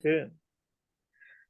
Good.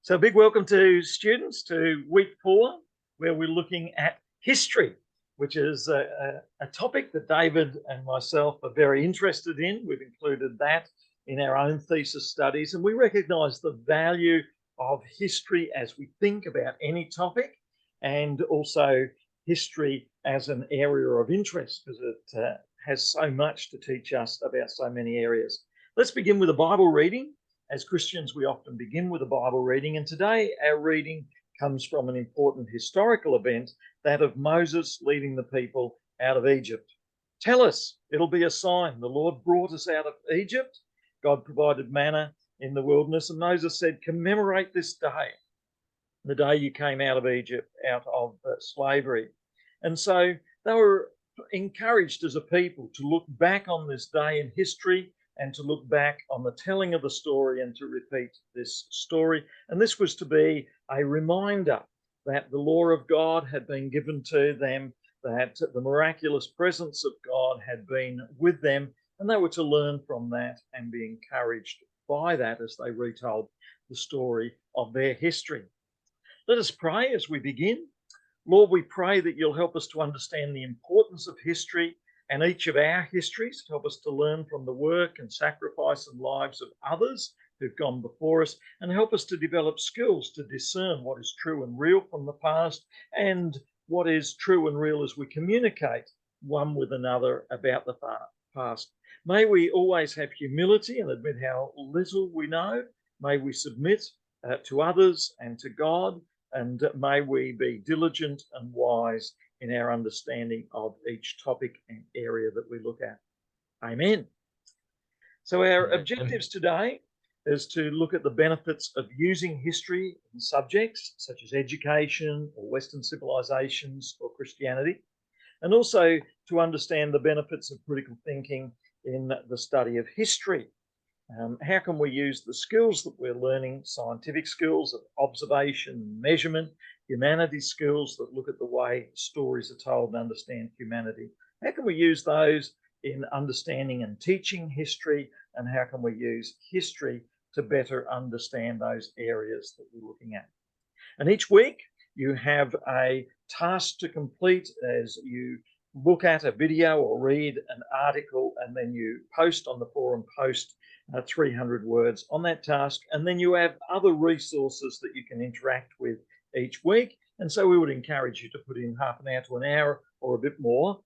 So a big welcome to students to week 4, where we're looking at history, which is a topic that David and myself are very interested in. We've included that in our own thesis studies, and we recognise the value of history as we think about any topic, and also history as an area of interest, because it has so much to teach us about so many areas. Let's begin with a Bible reading. As Christians, we often begin with a Bible reading, and today our reading comes from an important historical event, that of Moses leading the people out of Egypt. Tell us, it'll be a sign. The Lord brought us out of Egypt. God provided manna in the wilderness, and Moses said, commemorate this day, the day you came out of Egypt, out of slavery. And so they were encouraged as a people to look back on this day in history and to look back on the telling of the story and to repeat this story. And this was to be a reminder that the law of God had been given to them, that the miraculous presence of God had been with them, and they were to learn from that and be encouraged by that as they retold the story of their history. Let us pray as we begin. Lord, we pray that you'll help us to understand the importance of history and each of our histories, help us to learn from the work and sacrifice and lives of others who've gone before us, and help us to develop skills to discern what is true and real from the past and what is true and real as we communicate one with another about the past. May we always have humility and admit how little we know. May we submit to others and to God, and may we be diligent and wise in our understanding of each topic and area that we look at. Amen. So our objectives today is to look at the benefits of using history in subjects such as education or Western civilizations or Christianity, and also to understand the benefits of critical thinking in the study of history. How can we use the skills that we're learning, scientific skills of observation, measurement, humanities skills that look at the way stories are told and understand humanity? How can we use those in understanding and teaching history? And how can we use history to better understand those areas that we're looking at? And each week you have a task to complete as you look at a video or read an article, and then you post on the forum post 300 words on that task, and then you have other resources that you can interact with each week. And so we would encourage you to put in half an hour to an hour or a bit more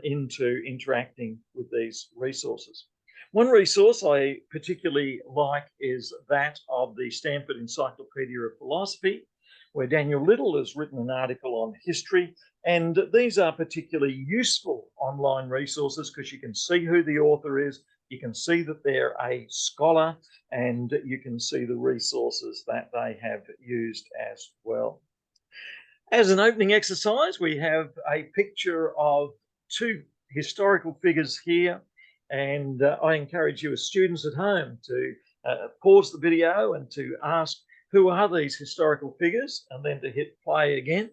into interacting with these resources. One resource I particularly like is that of the Stanford Encyclopedia of Philosophy, where Daniel Little has written an article on history. And these are particularly useful online resources because you can see who the author is, you can see that they're a scholar, and you can see the resources that they have used as well. As an opening exercise, we have a picture of two historical figures here, and I encourage you as students at home to pause the video and to ask, who are these historical figures, and then to hit play again.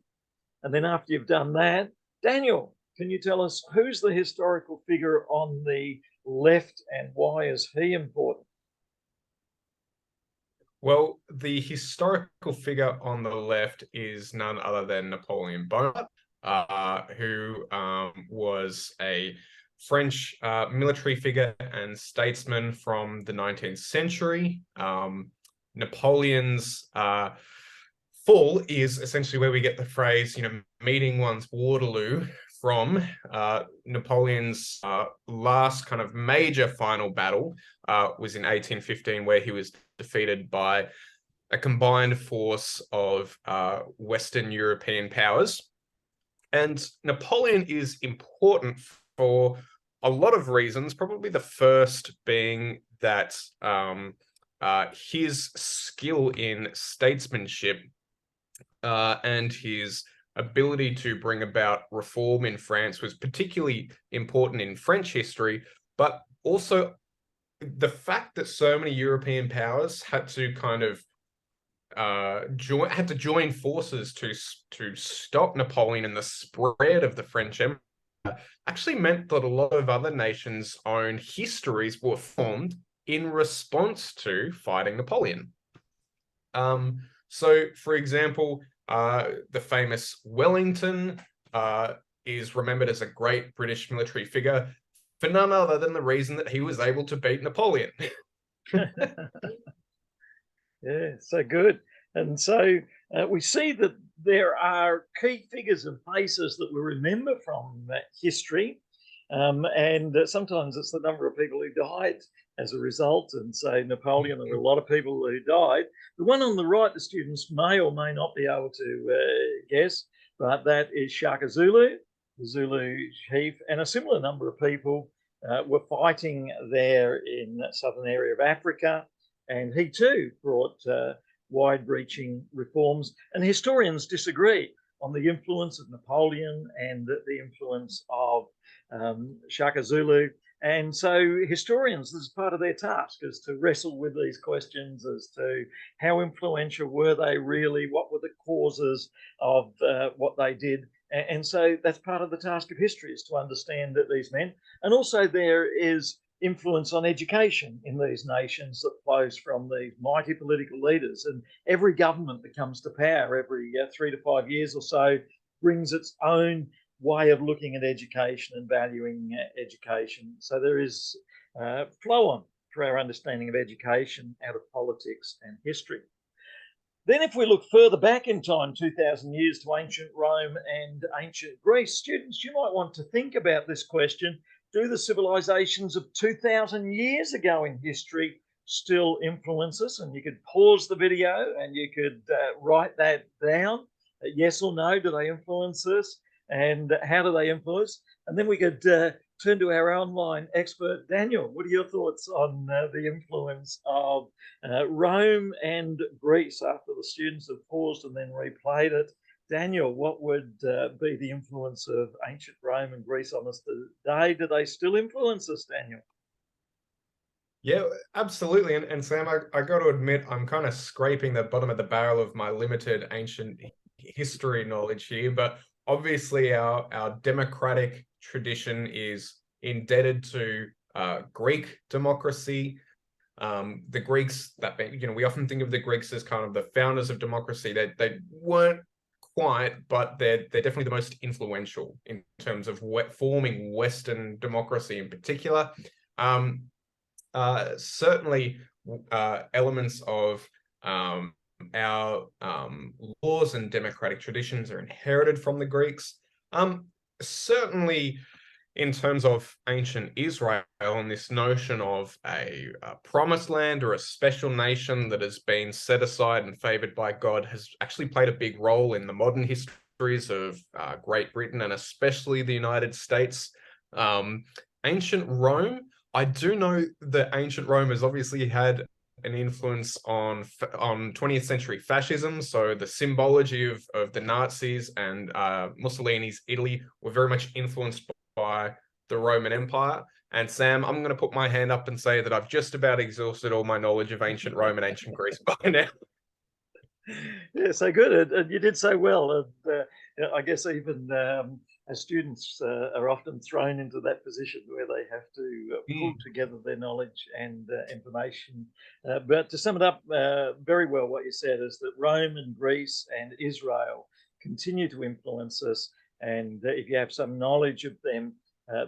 And then after you've done that, Daniel, can you tell us who's the historical figure on the left and why is he important? Well, the historical figure on the left is none other than Napoleon Bonaparte, who was a French military figure and statesman from the 19th century. Napoleon's fall is essentially where we get the phrase, meeting one's Waterloo from. Napoleon's last kind of major final battle was in 1815, where he was defeated by a combined force of Western European powers. And Napoleon is important for a lot of reasons, probably the first being that his skill in statesmanship and his ability to bring about reform in France was particularly important in French history, but also the fact that so many European powers had to kind of join forces to stop Napoleon and the spread of the French Empire actually meant that a lot of other nations' own histories were formed in response to fighting Napoleon. So, for example, the famous Wellington is remembered as a great British military figure for none other than the reason that he was able to beat Napoleon. Yeah, so good. And so we see that there are key figures and faces that we remember from history. And sometimes it's the number of people who died as a result. And so Napoleon, there were a lot of people who died. The one on the right, the students may or may not be able to guess, but that is Shaka Zulu, the Zulu chief, and a similar number of people were fighting there in that southern area of Africa. And he too brought wide-reaching reforms. And historians disagree on the influence of Napoleon and the influence of Shaka Zulu. And so historians, this is part of their task, is to wrestle with these questions as to how influential were they really, what were the causes of what they did. And so that's part of the task of history, is to understand these men. And also there is influence on education in these nations that flows from these mighty political leaders. And every government that comes to power every 3 to 5 years or so brings its own way of looking at education and valuing education. So there is flow on for our understanding of education out of politics and history. Then if we look further back in time, 2,000 years, to ancient Rome and ancient Greece, students, you might want to think about this question. Do the civilizations of 2,000 years ago in history still influence us? And you could pause the video and you could write that down. Yes or no, do they influence us? And how do they influence? And then we could turn to our online expert, Daniel. What are your thoughts on the influence of Rome and Greece after the students have paused and then replayed it? Daniel, what would be the influence of ancient Rome and Greece on us today? Do they still influence us, Daniel? Yeah, absolutely. And Sam, I got to admit, I'm kind of scraping the bottom of the barrel of my limited ancient history knowledge here, but obviously our democratic tradition is indebted to Greek democracy. The Greeks, we often think of the Greeks as kind of the founders of democracy. They weren't quite, but they're definitely the most influential in terms of forming Western democracy in particular. Certainly elements of our laws and democratic traditions are inherited from the Greeks. Certainly in terms of ancient Israel and this notion of a promised land or a special nation that has been set aside and favored by God has actually played a big role in the modern histories of Great Britain and especially the United States. Ancient Rome, I do know that ancient Rome has obviously had an influence on 20th century fascism. So the symbology of the Nazis and Mussolini's Italy were very much influenced by the Roman Empire. And Sam, I'm going to put my hand up and say that I've just about exhausted all my knowledge of ancient Rome and ancient Greece by now. Yeah, so good. And you did so well. And I guess even as students are often thrown into that position where they have to pull together their knowledge and information. But to sum it up very well, what you said is that Rome and Greece and Israel continue to influence us. And if you have some knowledge of them,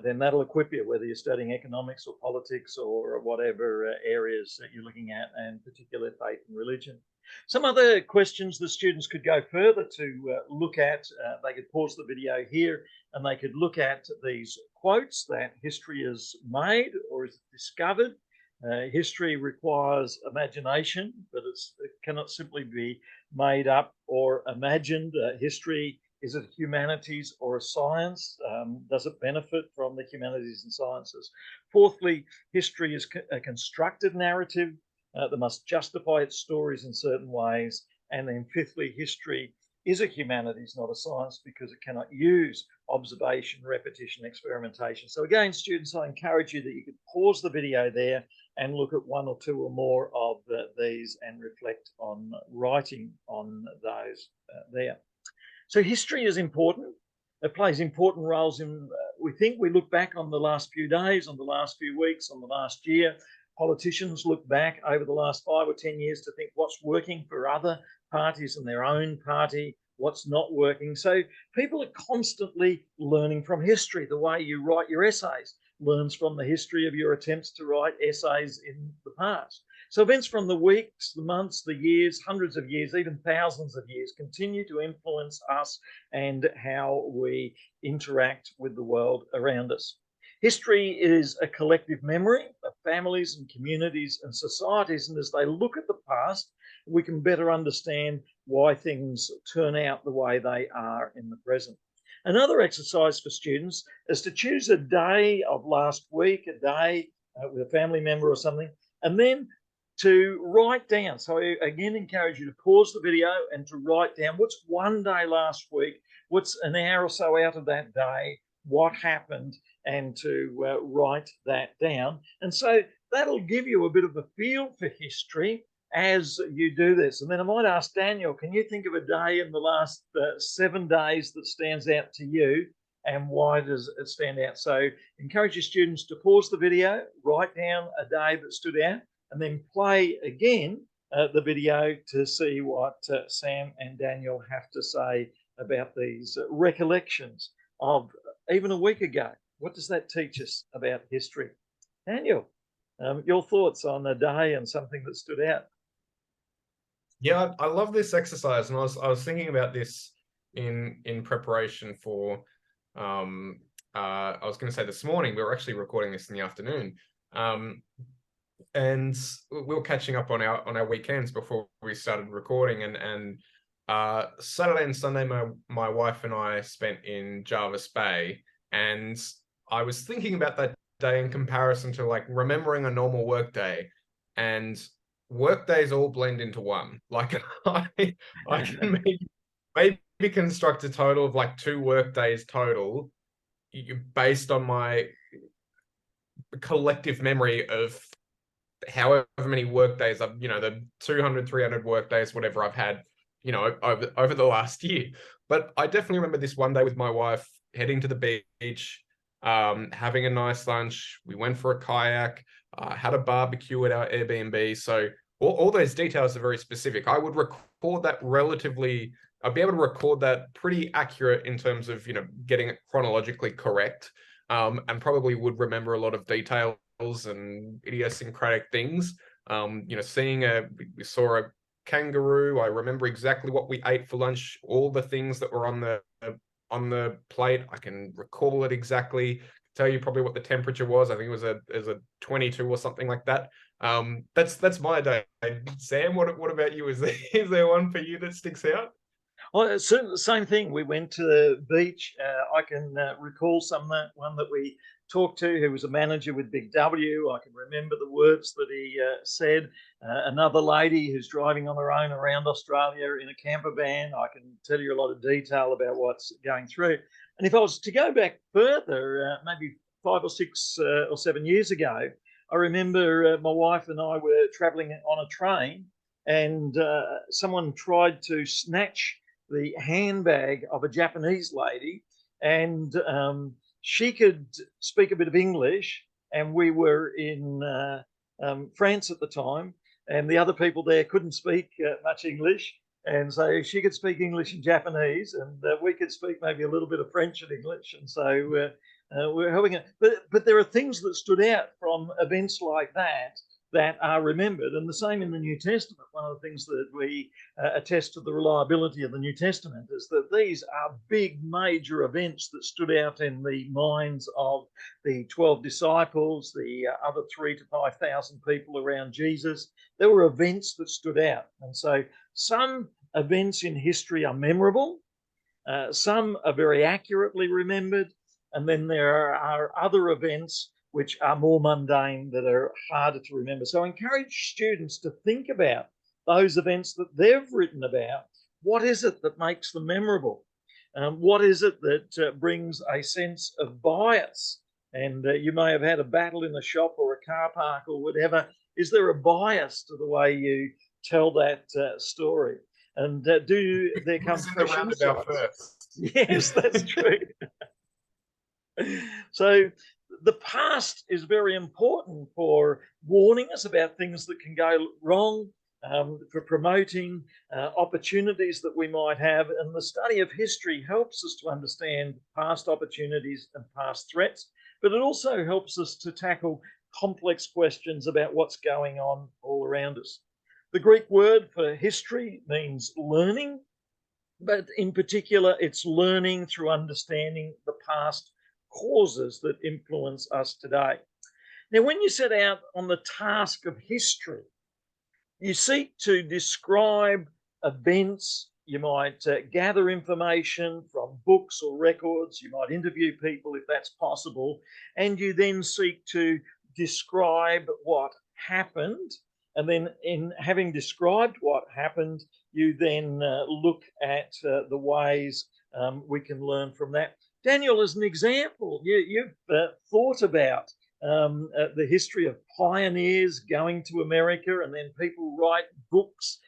then that'll equip you, whether you're studying economics or politics or whatever areas that you're looking at, and particularly faith and religion. Some other questions the students could go further to look at. They could pause the video here and they could look at these quotes that history has made or is discovered. History requires imagination, but it cannot simply be made up or imagined. History, is it humanities or a science? Does it benefit from the humanities and sciences? Fourthly, history is a constructed narrative that must justify its stories in certain ways. And then fifthly, history is a humanities, not a science, because it cannot use observation, repetition, experimentation. So again, students, I encourage you that you could pause the video there and look at one or two or more of these and reflect on writing on those there. So history is important. It plays important roles in, we look back on the last few days, on the last few weeks, on the last year. Politicians look back over the last 5 or 10 years to think what's working for other parties in their own party, what's not working. So people are constantly learning from history. The way you write your essays learns from the history of your attempts to write essays in the past. So events from the weeks, the months, the years, hundreds of years, even thousands of years continue to influence us and how we interact with the world around us. History is a collective memory of families and communities and societies, and as they look at the past, we can better understand why things turn out the way they are in the present. Another exercise for students is to choose a day of last week, a day with a family member or something, and then to write down. So I again encourage you to pause the video and to write down what's one day last week, what's an hour or so out of that day, what happened, and to write that down. And so that'll give you a bit of a feel for history as you do this. And then I might ask Daniel, can you think of a day in the last 7 days that stands out to you, and why does it stand out? So encourage your students to pause the video, write down a day that stood out, and then play again the video to see what Sam and Daniel have to say about these recollections of even a week ago. What does that teach us about history? Daniel, your thoughts on a day and something that stood out? Yeah, I love this exercise, and I was thinking about this in preparation for I was going to say this morning. We were actually recording this in the afternoon, and we were catching up on our weekends before we started recording, and Saturday and Sunday my wife and I spent in Jarvis Bay, and I was thinking about that day in comparison to like remembering a normal work day, and work days all blend into one. Like I can maybe construct a total of like 2 work days total based on my collective memory of however many work days I've, the 200, 300 work days, whatever I've had, over the last year. But I definitely remember this one day with my wife heading to the beach, having a nice lunch. We went for a kayak, had a barbecue at our Airbnb. So all those details are very specific. I would record that I'd be able to record that pretty accurate in terms of, getting it chronologically correct, and probably would remember a lot of details and idiosyncratic things. We saw a kangaroo. I remember exactly what we ate for lunch, all the things that were on the plate. I can recall it exactly, tell you probably what the temperature was. I think it was a 22 or something like that. That's my day. Sam, what about you? Is there one for you that sticks out? Well, it's certainly the same thing. We went to the beach. I can recall one that we talked to who was a manager with Big W. I can remember the words that he said. Another lady who's driving on her own around Australia in a camper van. I can tell you a lot of detail about what's going through. And if I was to go back further, maybe 5 or 6 or 7 years ago, I remember my wife and I were traveling on a train, and someone tried to snatch the handbag of a Japanese lady, and she could speak a bit of English, and we were in France at the time, and the other people there couldn't speak much English, and so she could speak English and Japanese, and we could speak maybe a little bit of French and English, and so we're helping it. But there are things that stood out from events like that are remembered, and the same in the New Testament. One of the things that we attest to the reliability of the New Testament is that these are big major events that stood out in the minds of the 12 disciples, the other 3,000 to 5,000 people around Jesus. There were events that stood out, and so some events in history are memorable, some are very accurately remembered, and then there are other events which are more mundane, that are harder to remember. So I encourage students to think about those events that they've written about. What is it that makes them memorable? What is it that brings a sense of bias? And you may have had a battle in a shop or a car park or whatever. Is there a bias to the way you tell that story? And do there come roundabout first? Yes, that's true. So the past is very important for warning us about things that can go wrong, for promoting opportunities that we might have. And the study of history helps us to understand past opportunities and past threats, but it also helps us to tackle complex questions about what's going on all around us. The Greek word for history means learning, but in particular, it's learning through understanding the past causes that influence us today. Now, when you set out on the task of history, you seek to describe events. You might gather information from books or records. You might interview people if that's possible. And you then seek to describe what happened. And then, in having described what happened, you then look at the ways we can learn from that. Daniel, as an example, you've thought about the history of pioneers going to America, and then people write books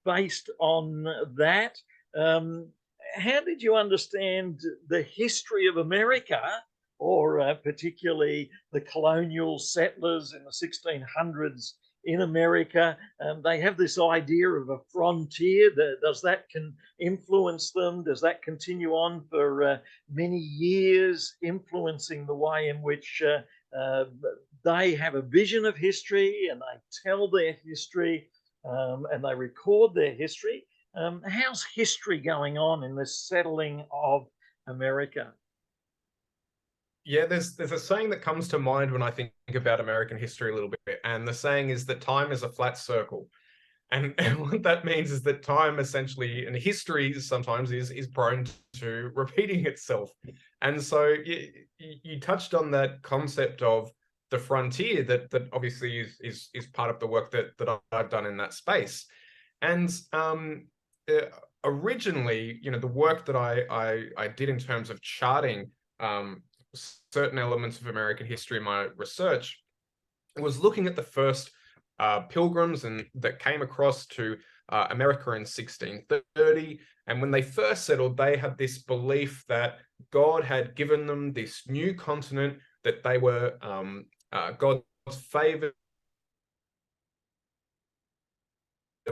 based on that. How did you understand the history of America, or particularly the colonial settlers in the 1600s in America? They have this idea of a frontier. Does that can influence them? Does that continue on for many years, influencing the way in which they have a vision of history, and they tell their history, and they record their history? How's history going on in this settling of America? Yeah, there's a saying that comes to mind when I think about American history a little bit, and the saying is that time is a flat circle. And what that means is that time essentially, and history sometimes is prone to repeating itself. And so you touched on that concept of the frontier that obviously is part of the work that I've done in that space. And originally, the work that I did in terms of charting certain elements of American history in my research was looking at the first pilgrims and that came across to America in 1630. And when they first settled, they had this belief that God had given them this new continent, that they were God's favored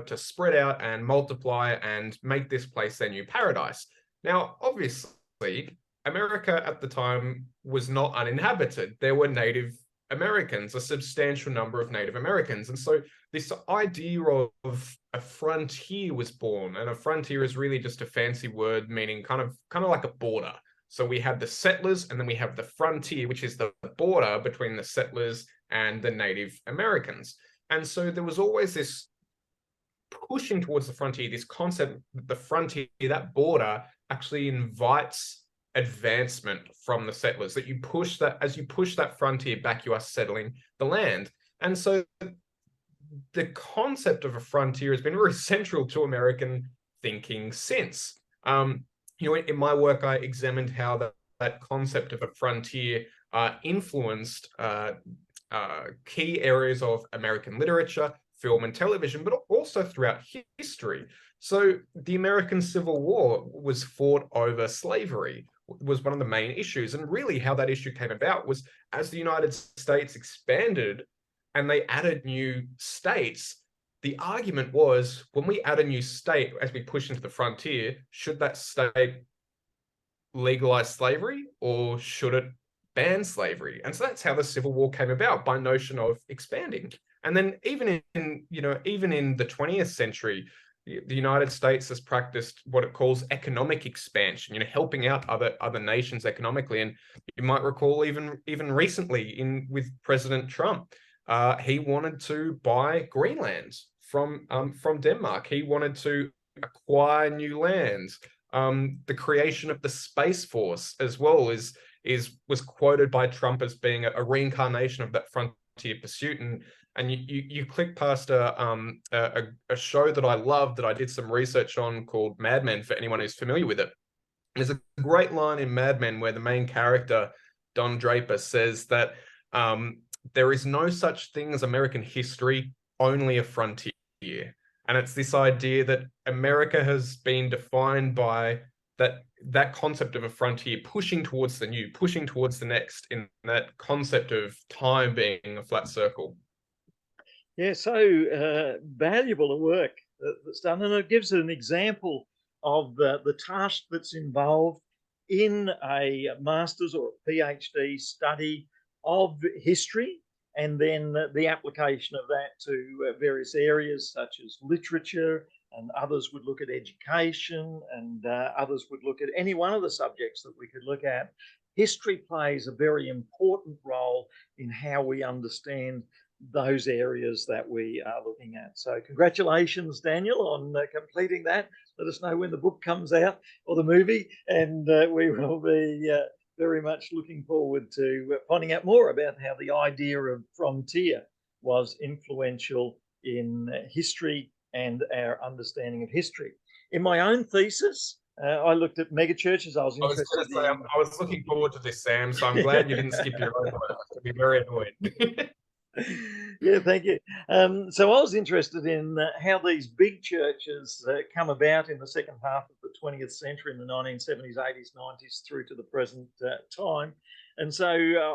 to spread out and multiply and make this place their new paradise. Now, obviously, America at the time was not uninhabited. There were Native Americans, a substantial number of Native Americans. And so this idea of a frontier was born. And a frontier is really just a fancy word meaning kind of like a border. So we have the settlers, and then we have the frontier, which is the border between the settlers and the Native Americans. And so there was always this pushing towards the frontier, this concept that the frontier, that border, actually invites advancement from the settlers, that you push that, as you push that frontier back, you are settling the land. And so the concept of a frontier has been very central to American thinking since. In my work, I examined how that concept of a frontier influenced key areas of American literature, film and television, but also throughout history. So the American Civil War was fought over slavery, was one of the main issues. And really how that issue came about was as the United States expanded and they added new states, the argument was, when we add a new state, as we push into the frontier, should that state legalize slavery or should it ban slavery? And so that's how the Civil War came about, by notion of expanding. And then even in the 20th century, the United States has practiced what it calls economic expansion, helping out other nations economically. And you might recall even recently with President Trump, he wanted to buy Greenland from Denmark. He wanted to acquire new lands. The creation of the Space Force as well was quoted by Trump as being a reincarnation of that frontier pursuit. And you click past a show that I love, that I did some research on, called Mad Men, for anyone who's familiar with it. There's a great line in Mad Men where the main character, Don Draper, says that there is no such thing as American history, only a frontier. And it's this idea that America has been defined by that concept of a frontier pushing towards the new, pushing towards the next, in that concept of time being a flat circle. Yeah, so valuable the work that's done, and it gives an example of the task that's involved in a master's or a PhD study of history, and then the application of that to various areas such as literature, and others would look at education, and others would look at any one of the subjects that we could look at. History plays a very important role in how we understand those areas that we are looking at. So congratulations, Daniel, on completing that. Let us know when the book comes out or the movie, and we will be very much looking forward to finding out more about how the idea of frontier was influential in history and our understanding of history. In my own thesis, I looked at megachurches. I was interested I was looking forward to this, Sam, so I'm glad you didn't skip your own work. I'd be very annoyed. Yeah, thank you. So I was interested in how these big churches come about in the second half of the 20th century, in the 1970s, 80s, 90s, through to the present time. And so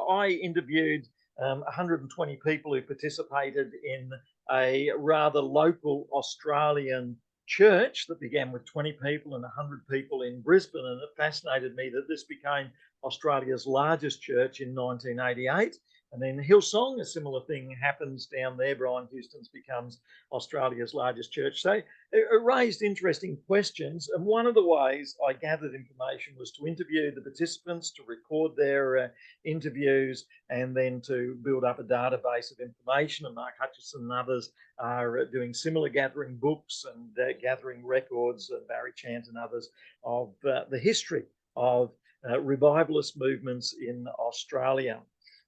I interviewed 120 people who participated in a rather local Australian church that began with 20 people and 100 people in Brisbane. And it fascinated me that this became Australia's largest church in 1988. And then Hillsong, a similar thing happens down there. Brian Houston's becomes Australia's largest church. So it raised interesting questions. And one of the ways I gathered information was to interview the participants, to record their interviews, and then to build up a database of information. And Mark Hutchison and others are doing similar, gathering books and gathering records, Barry Chant and others, of the history of revivalist movements in Australia.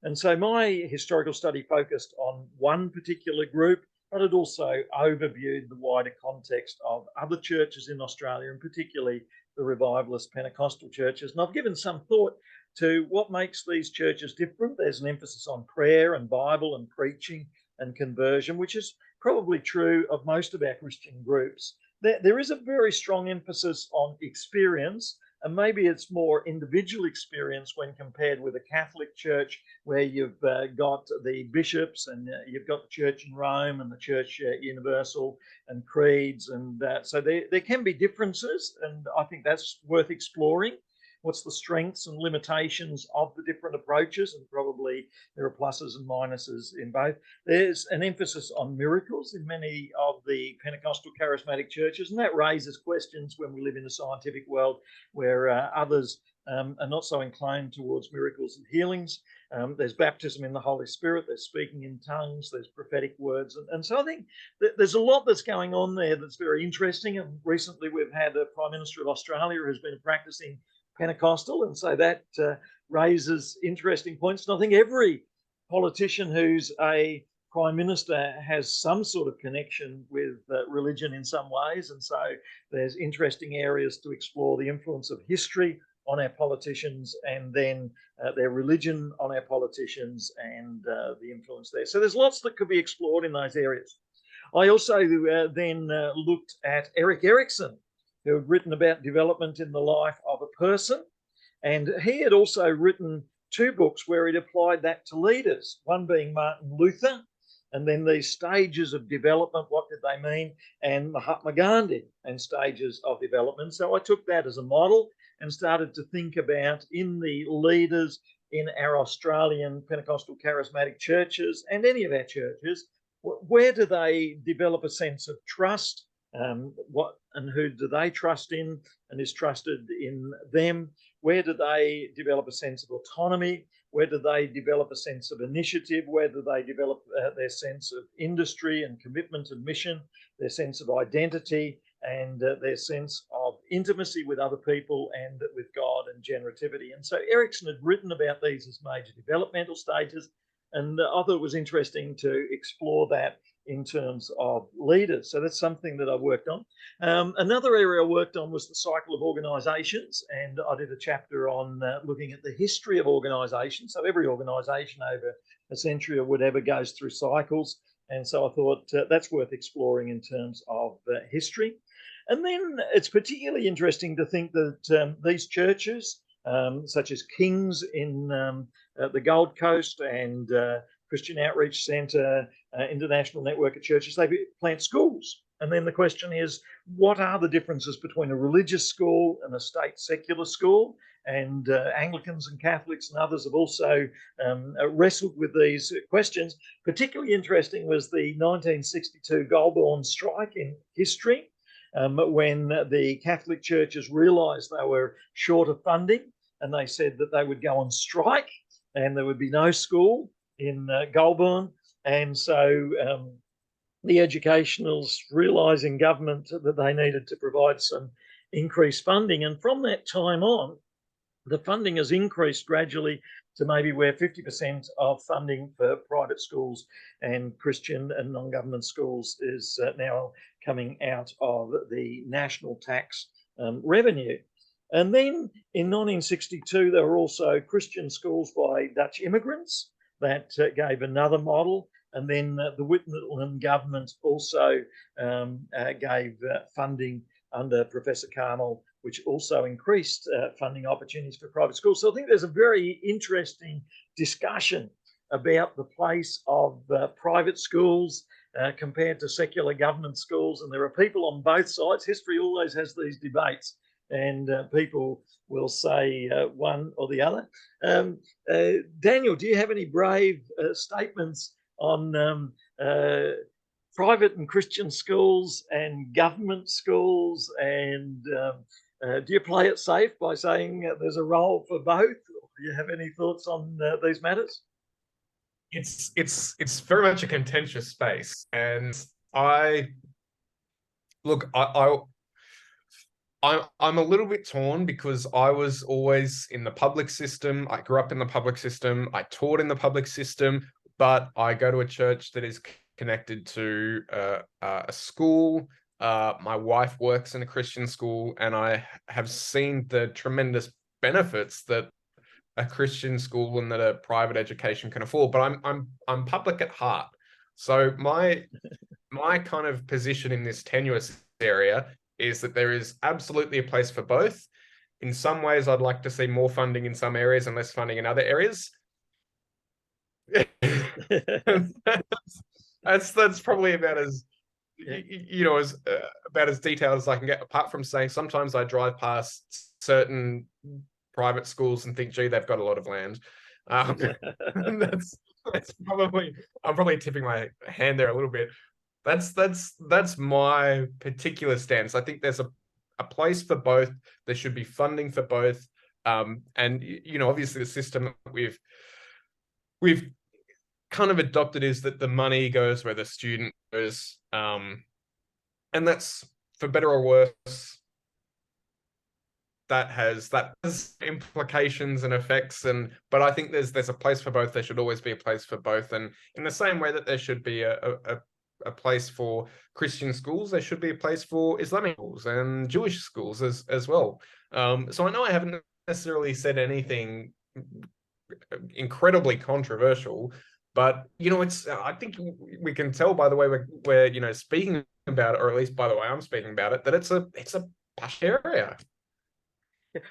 And so my historical study focused on one particular group, but it also overviewed the wider context of other churches in Australia, and particularly the revivalist Pentecostal churches. And I've given some thought to what makes these churches different. There's an emphasis on prayer and Bible and preaching and conversion, which is probably true of most of our Christian groups. There is a very strong emphasis on experience, and maybe it's more individual experience when compared with a Catholic church, where you've got the bishops, and you've got the Church in Rome and the Church Universal and creeds. And so there can be differences, and I think that's worth exploring. What's the strengths and limitations of the different approaches? And probably there are pluses and minuses in both. There's an emphasis on miracles in many of the Pentecostal charismatic churches, and that raises questions when we live in a scientific world where others are not so inclined towards miracles and healings. There's baptism in the Holy Spirit, there's speaking in tongues, there's prophetic words. And so I think that there's a lot that's going on there that's very interesting. And recently we've had a Prime Minister of Australia who's been practicing Pentecostal, and so that raises interesting points. And I think every politician who's a Prime Minister has some sort of connection with religion in some ways, and so there's interesting areas to explore the influence of history on our politicians, and then their religion on our politicians, and the influence there. So there's lots that could be explored in those areas. I also then looked at Erik Erikson, who had written about development in the life of a person. And he had also written two books where he'd applied that to leaders, one being Martin Luther, and then these stages of development, what did they mean? And Mahatma Gandhi and stages of development. So I took that as a model and started to think about, in the leaders in our Australian Pentecostal charismatic churches and any of our churches, where do they develop a sense of trust? What and who do they trust in and is trusted in them? Where do they develop a sense of autonomy? Where do they develop a sense of initiative? Where do they develop their sense of industry and commitment and mission, their sense of identity, and their sense of intimacy with other people and with God and generativity? And so Erikson had written about these as major developmental stages, and I thought it was interesting to explore that in terms of leaders. So that's something that I worked on. Another area I worked on was the cycle of organisations, and I did a chapter on looking at the history of organisations. So every organisation over a century or whatever goes through cycles, and so I thought that's worth exploring in terms of history. And then it's particularly interesting to think that these churches, such as King's in the Gold Coast and Christian Outreach Centre, International Network of Churches, they plant schools. And then the question is, what are the differences between a religious school and a state secular school? And Anglicans and Catholics and others have also wrestled with these questions. Particularly interesting was the 1962 Goulburn strike in history, when the Catholic churches realised they were short of funding, and they said that they would go on strike and there would be no school in Goulburn. And so the educationals, realising government that they needed to provide some increased funding. And from that time on, the funding has increased gradually to maybe where 50% of funding for private schools and Christian and non-government schools is now coming out of the national tax revenue. And then in 1962, there were also Christian schools by Dutch immigrants that gave another model. And then the Whitlam government also gave funding under Professor Carmel, which also increased funding opportunities for private schools. So I think there's a very interesting discussion about the place of private schools compared to secular government schools. And there are people on both sides. History always has these debates, and people will say one or the other. Daniel, do you have any brave statements on private and Christian schools and government schools? And do you play it safe by saying there's a role for both? Or do you have any thoughts on these matters? It's very much a contentious space, and I'm a little bit torn because I was always in the public system. I grew up in the public system. I taught in the public system, but I go to a church that is connected to a school. My wife works in a Christian school, and I have seen the tremendous benefits that a Christian school and that a private education can afford. But I'm public at heart, so my kind of position in this tenuous area is that there is absolutely a place for both. In some ways, I'd like to see more funding in some areas and less funding in other areas. that's probably about as about as detailed as I can get, apart from saying sometimes I drive past certain private schools and think, gee, they've got a lot of land. That's probably, I'm probably tipping my hand there a little bit. That's my particular stance. I think there's a place for both. There should be funding for both. And obviously the system that we've kind of adopted is that the money goes where the student goes. And that's, for better or worse, that has implications and effects. But I think there's a place for both. There should always be a place for both. And in the same way that there should be a place for Christian schools, there should be a place for Islamic schools and Jewish schools as well. So I know I haven't necessarily said anything incredibly controversial, but I think we can tell by the way we're speaking about it, or at least by the way I'm speaking about it, that it's a posh area.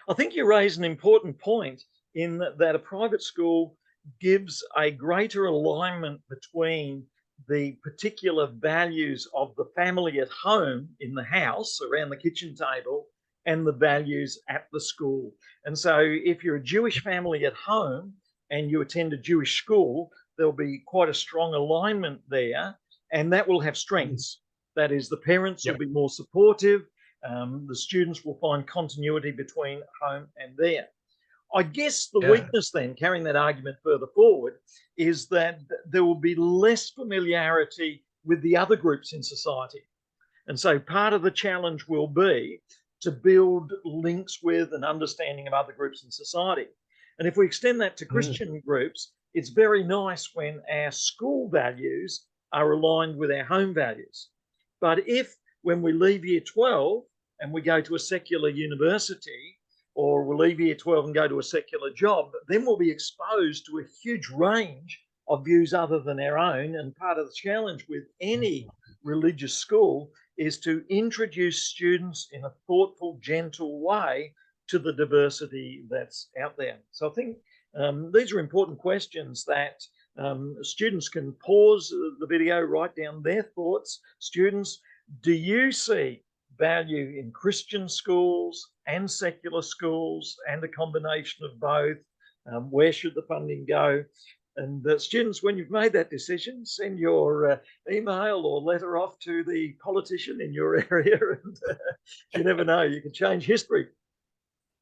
I think you raise an important point in that a private school gives a greater alignment between the particular values of the family at home, in the house, around the kitchen table, and the values at the school. And so if you're a Jewish family at home and you attend a Jewish school, there'll be quite a strong alignment there, and that will have strengths. That is, the parents will be more supportive. The students will find continuity between home and there. I guess the weakness then, carrying that argument further forward, is that there will be less familiarity with the other groups in society. And so part of the challenge will be to build links with and understanding of other groups in society. And if we extend that to Christian groups, it's very nice when our school values are aligned with our home values. But if when we leave year 12 and we go to a secular university, or we'll leave year 12 and go to a secular job, then we'll be exposed to a huge range of views other than our own. And part of the challenge with any religious school is to introduce students in a thoughtful, gentle way to the diversity that's out there. So I think these are important questions that students can pause the video, write down their thoughts. Students, do you see value in Christian schools and secular schools and a combination of both? Where should the funding go? And students, when you've made that decision, send your email or letter off to the politician in your area. And you never know, you can change history.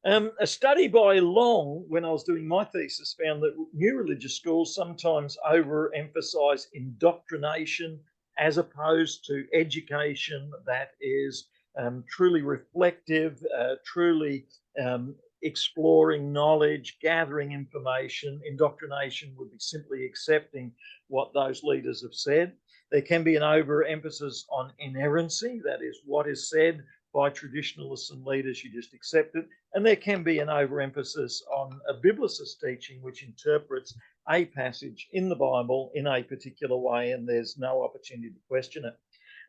A study by Long, when I was doing my thesis, found that new religious schools sometimes overemphasize indoctrination as opposed to education that is truly reflective, truly exploring knowledge, gathering information. Indoctrination would be simply accepting what those leaders have said. There can be an overemphasis on inerrancy, that is, what is said by traditionalists and leaders, you just accept it. And there can be an overemphasis on a biblicist teaching, which interprets a passage in the Bible in a particular way, and there's no opportunity to question it.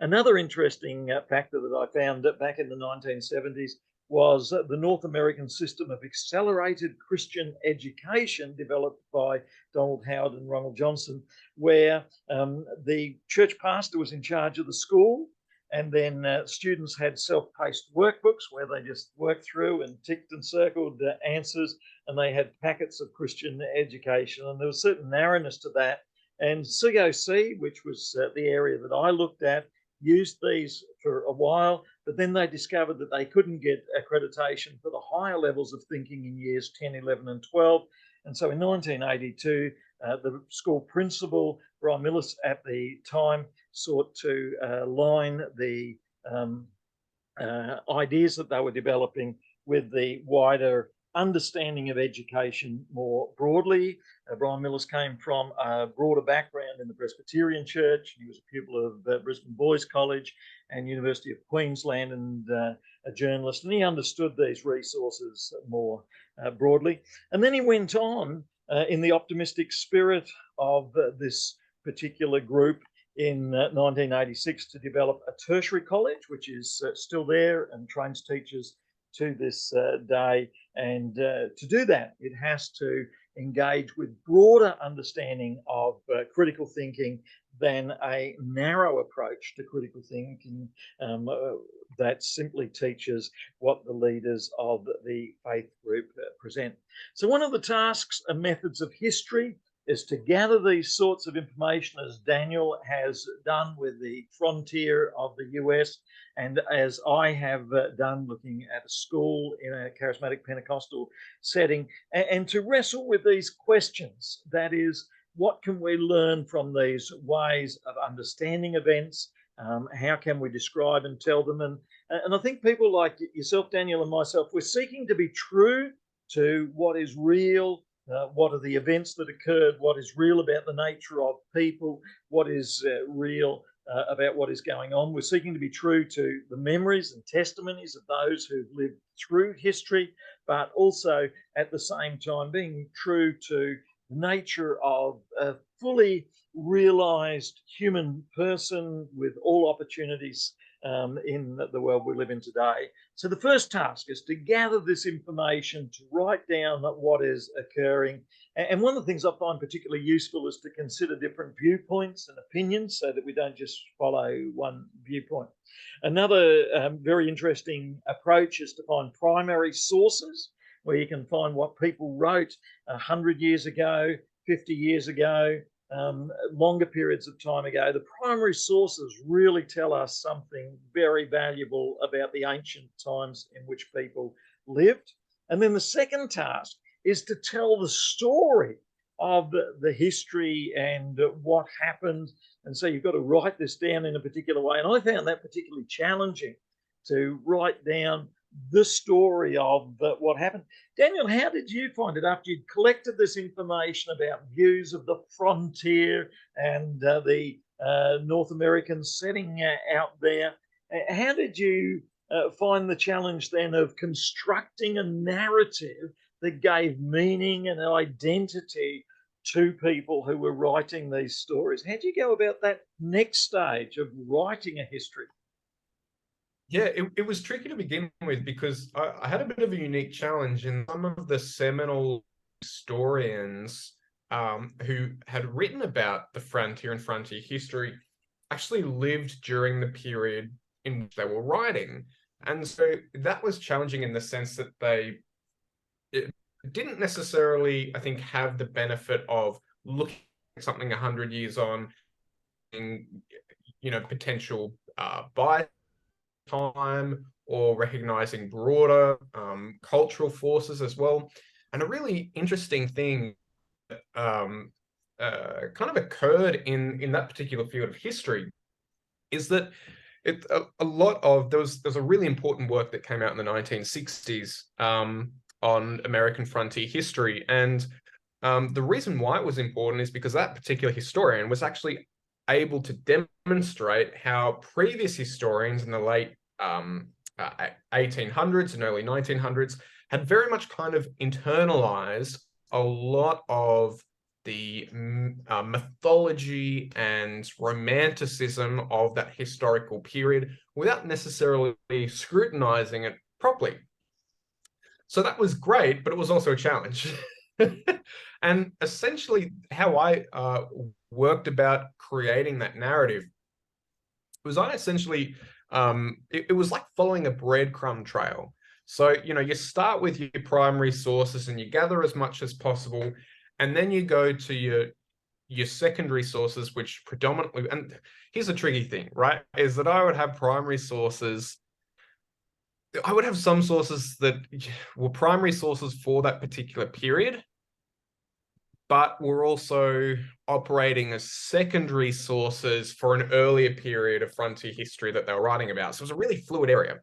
Another interesting factor that I found back in the 1970s was the North American system of accelerated Christian education developed by Donald Howard and Ronald Johnson, where the church pastor was in charge of the school, and then students had self-paced workbooks where they just worked through and ticked and circled answers, and they had packets of Christian education, and there was certain narrowness to that. And COC, which was the area that I looked at, used these for a while, but then they discovered that they couldn't get accreditation for the higher levels of thinking in years 10, 11, and 12. And so in 1982, the school principal, Brian Millis, at the time sought to align the ideas that they were developing with the wider understanding of education more broadly. Brian Millis came from a broader background in the Presbyterian Church. He was a pupil of Brisbane Boys College and University of Queensland, and a journalist, and he understood these resources more broadly. And then he went on in the optimistic spirit of this particular group in 1986 to develop a tertiary college, which is still there and trains teachers to this day. And to do that, it has to engage with broader understanding of critical thinking than a narrow approach to critical thinking that simply teaches what the leaders of the faith group present. So one of the tasks and methods of history is to gather these sorts of information, as Daniel has done with the frontier of the US, and as I have done looking at a school in a charismatic Pentecostal setting, and to wrestle with these questions. That is, what can we learn from these ways of understanding events? How can we describe and tell them? And I think people like yourself, Daniel, and myself, we're seeking to be true to what is real. What are the events that occurred? What is real about the nature of people? What is real about what is going on? We're seeking to be true to the memories and testimonies of those who've lived through history, but also at the same time being true to the nature of a fully realized human person with all opportunities in the world we live in today. So the first task is to gather this information, to write down what is occurring. And one of the things I find particularly useful is to consider different viewpoints and opinions so that we don't just follow one viewpoint. Another very interesting approach is to find primary sources where you can find what people wrote 100 years ago, 50 years ago, longer periods of time ago. The primary sources really tell us something very valuable about the ancient times in which people lived. And then the second task is to tell the story of the history and what happened. And so you've got to write this down in a particular way. And I found that particularly challenging, to write down the story of what happened. Daniel, how did you find it after you'd collected this information about views of the frontier and the North American setting out there? How did you find the challenge then of constructing a narrative that gave meaning and identity to people who were writing these stories? How did you go about that next stage of writing a history? Yeah, it was tricky to begin with because I had a bit of a unique challenge in some of the seminal historians who had written about the frontier and frontier history actually lived during the period in which they were writing. And so that was challenging in the sense that they didn't necessarily, I think, have the benefit of looking at something 100 years on, in, potential bias time or recognizing broader cultural forces as well. And a really interesting thing um, kind of occurred in that particular field of history is that a lot of there was a really important work that came out in the 1960s on American frontier history, and the reason why it was important is because that particular historian was actually able to demonstrate how previous historians in the late 1800s and early 1900s had very much kind of internalized a lot of the mythology and romanticism of that historical period without necessarily scrutinizing it properly. So that was great, but it was also a challenge. And essentially, how I worked about creating that narrative was I essentially, it was like following a breadcrumb trail. So, you start with your primary sources and you gather as much as possible, and then you go to your secondary sources, which predominantly, and here's a tricky thing, right? Is that I would have primary sources. I would have some sources that were primary sources for that particular period, but were also operating as secondary sources for an earlier period of frontier history that they were writing about. So it was a really fluid area.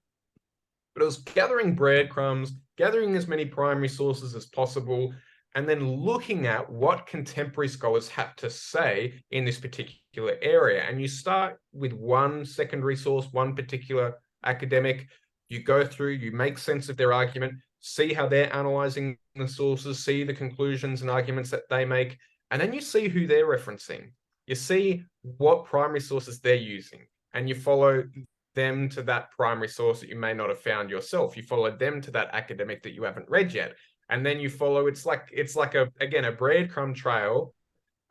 But it was gathering breadcrumbs, gathering as many primary sources as possible, and then looking at what contemporary scholars had to say in this particular area. And you start with one secondary source, one particular academic. You go through, you make sense of their argument, see how they're analyzing the sources, see the conclusions and arguments that they make, and then you see who they're referencing. You see what primary sources they're using, and you follow them to that primary source that you may not have found yourself. You follow them to that academic that you haven't read yet. And then you follow, it's like a breadcrumb trail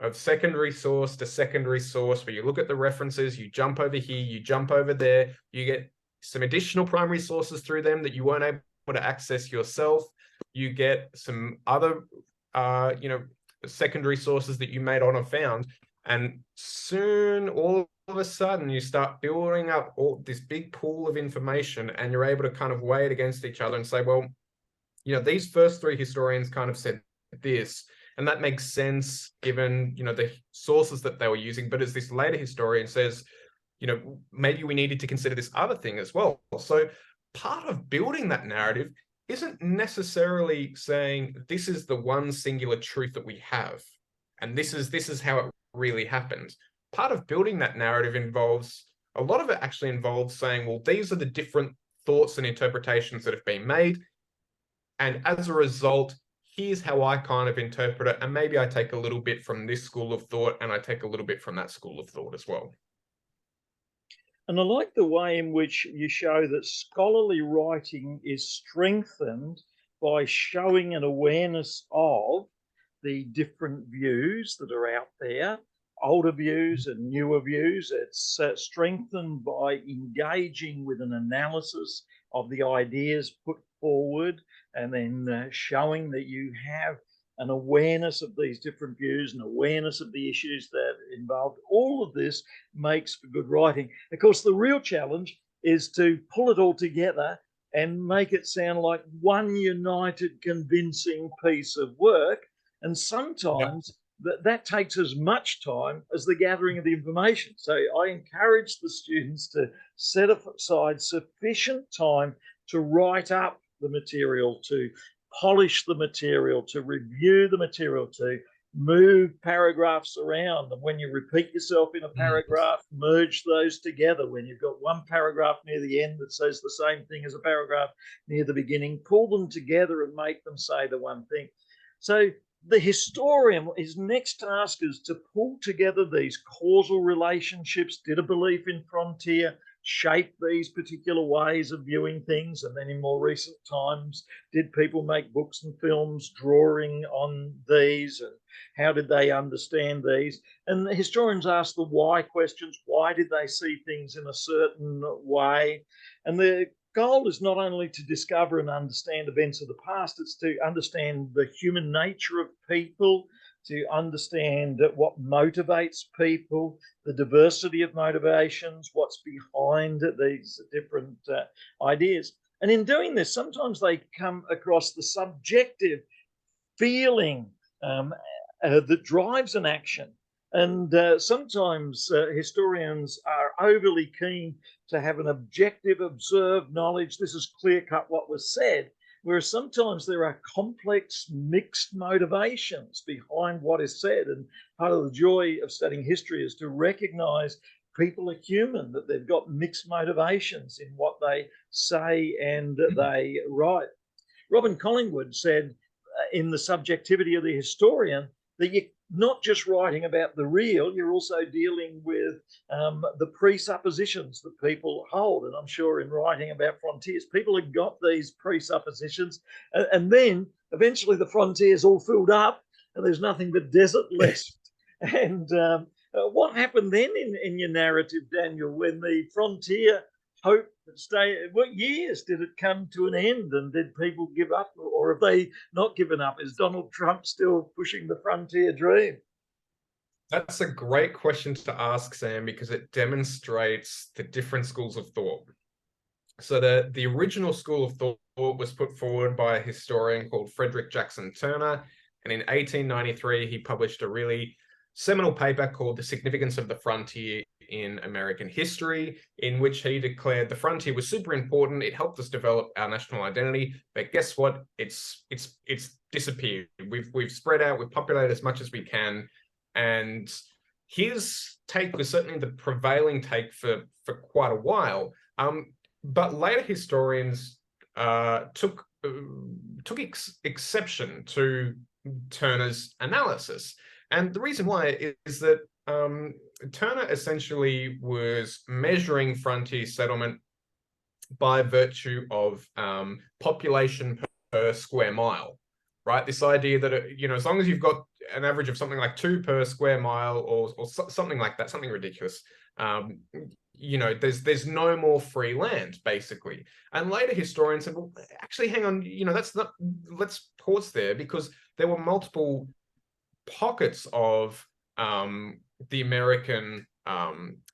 of secondary source to secondary source, where you look at the references, you jump over here, you jump over there, you get some additional primary sources through them that you weren't able to access yourself. You get some other, secondary sources that you may not have found. And soon, all of a sudden, you start building up all this big pool of information, and you're able to kind of weigh it against each other and say, well, these first three historians kind of said this, and that makes sense given, the sources that they were using. But as this later historian says, maybe we needed to consider this other thing as well. So part of building that narrative isn't necessarily saying this is the one singular truth that we have, and this is how it really happened. Part of building that narrative involves, a lot of it actually involves saying, well, these are the different thoughts and interpretations that have been made, and as a result, here's how I kind of interpret it, and maybe I take a little bit from this school of thought and I take a little bit from that school of thought as well. And I like the way in which you show that scholarly writing is strengthened by showing an awareness of the different views that are out there, older views and newer views. It's strengthened by engaging with an analysis of the ideas put forward, and then showing that you have an awareness of these different views, an awareness of the issues that are involved. All of this makes for good writing. Of course, the real challenge is to pull it all together and make it sound like one united, convincing piece of work. And sometimes that takes as much time as the gathering of the information. So I encourage the students to set aside sufficient time to write up the material, to polish the material, to review the material, to move paragraphs around. And when you repeat yourself in a paragraph, merge those together. When you've got one paragraph near the end that says the same thing as a paragraph near the beginning, pull them together and make them say the one thing. So the historian, his next task is to pull together these causal relationships. Did a belief in frontier shape these particular ways of viewing things? And then in more recent times, did people make books and films drawing on these? And how did they understand these? And the historians ask the why questions. Why did they see things in a certain way? And the goal is not only to discover and understand events of the past, it's to understand the human nature of people, to understand what motivates people, the diversity of motivations, what's behind these different ideas. And in doing this, sometimes they come across the subjective feeling that drives an action. And sometimes historians are overly keen to have an objective, observed knowledge. This is clear cut what was said, whereas sometimes there are complex, mixed motivations behind what is said. And part of the joy of studying history is to recognize people are human, that they've got mixed motivations in what they say and they write. Robin Collingwood said in The Subjectivity of the Historian that you're not just writing about the real, you're also dealing with the presuppositions that people hold. And I'm sure in writing about frontiers, people have got these presuppositions, and then eventually the frontiers all filled up and there's nothing but desert left. And what happened then in your narrative, Daniel, when the frontier hope stay? What years did it come to an end, and did people give up, or have they not given up? Is Donald Trump still pushing the frontier dream? That's a great question to ask, Sam, because it demonstrates the different schools of thought. So the original school of thought was put forward by a historian called Frederick Jackson Turner, and in 1893 he published a really seminal paper called The Significance of the Frontier in American History, in which he declared the frontier was super important. It helped us develop our national identity, but guess what? It's disappeared. We've spread out, we've populated as much as we can, and his take was certainly the prevailing take for quite a while. But later historians took exception to Turner's analysis. And the reason why is that Turner essentially was measuring frontier settlement by virtue of population per square mile, right? This idea that, as long as you've got an average of something like 2 per square mile or something like that, something ridiculous, there's no more free land, basically. And later historians said, well, actually, hang on, that's not, let's pause there, because there were multiple pockets of the American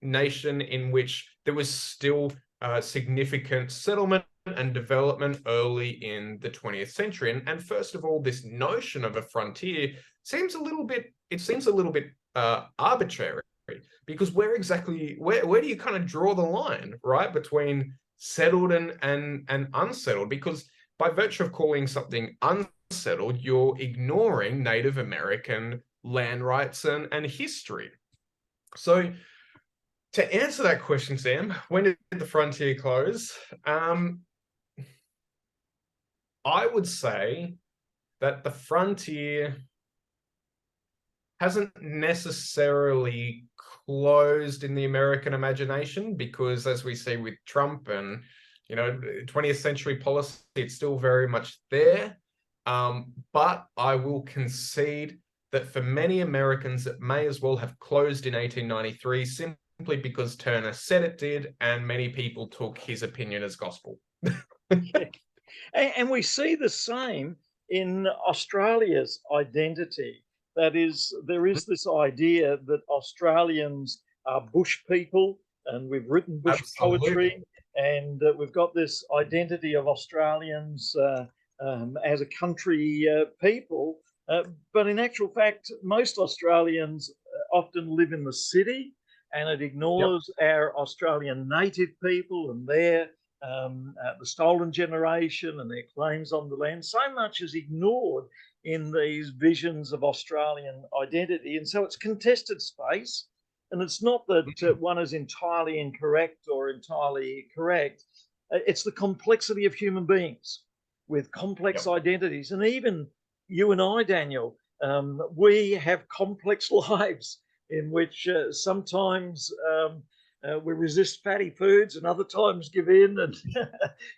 nation in which there was still significant settlement and development early in the 20th century. And first of all, this notion of a frontier seems a little bit arbitrary, because where do you kind of draw the line, right, between settled and unsettled? Because by virtue of calling something unsettled, you're ignoring Native American land rights and history. So to answer that question, Sam, when did the frontier close? I would say that the frontier hasn't necessarily closed in the American imagination, because as we see with Trump and 20th century policy, it's still very much there. But I will concede that for many Americans, it may as well have closed in 1893, simply because Turner said it did, and many people took his opinion as gospel. And we see the same in Australia's identity. That is, there is this idea that Australians are bush people, and we've written bush poetry, and we've got this identity of Australians as a country people. But in actual fact, most Australians often live in the city, and it ignores our Australian native people and their the stolen generation and their claims on the land. So much is ignored in these visions of Australian identity. And so it's contested space. And it's not that one is entirely incorrect or entirely correct. It's the complexity of human beings with complex identities. And even you and I, Daniel, we have complex lives in which sometimes we resist fatty foods, and other times give in. And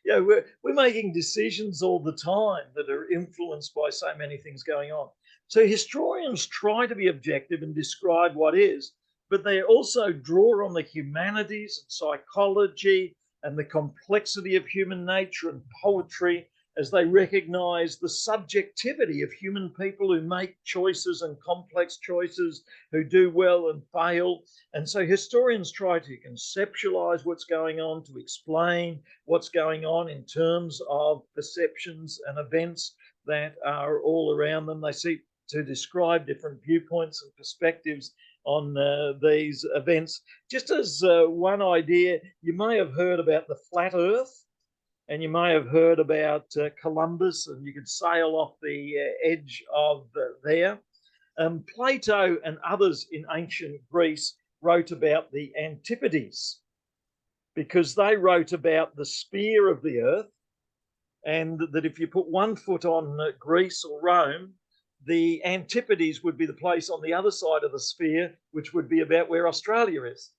we're making decisions all the time that are influenced by so many things going on. So historians try to be objective and describe what is, but they also draw on the humanities and psychology and the complexity of human nature and poetry, as they recognize the subjectivity of human people who make choices and complex choices, who do well and fail. And so historians try to conceptualize what's going on, to explain what's going on in terms of perceptions and events that are all around them. They seek to describe different viewpoints and perspectives on these events. Just as one idea, you may have heard about the flat Earth, and you may have heard about Columbus, and you could sail off the edge of there. Plato and others in ancient Greece wrote about the antipodes, because they wrote about the sphere of the earth, and that if you put one foot on Greece or Rome, the antipodes would be the place on the other side of the sphere, which would be about where Australia is.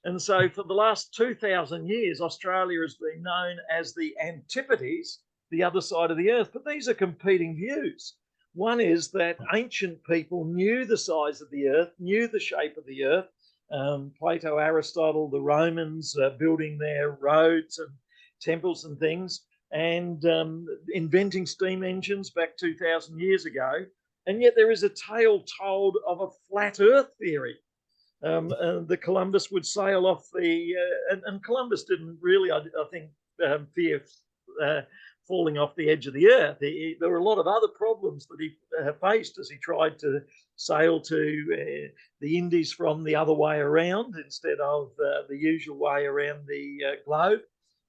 And so for the last 2,000 years, Australia has been known as the antipodes, the other side of the earth. But these are competing views. One is that ancient people knew the size of the earth, knew the shape of the earth. Plato, Aristotle, the Romans building their roads and temples and things, and inventing steam engines back 2,000 years ago. And yet there is a tale told of a flat earth theory. The Columbus would sail off the, and Columbus didn't really, I think, fear falling off the edge of the earth. There were a lot of other problems that he faced as he tried to sail to the Indies from the other way around instead of the usual way around the globe.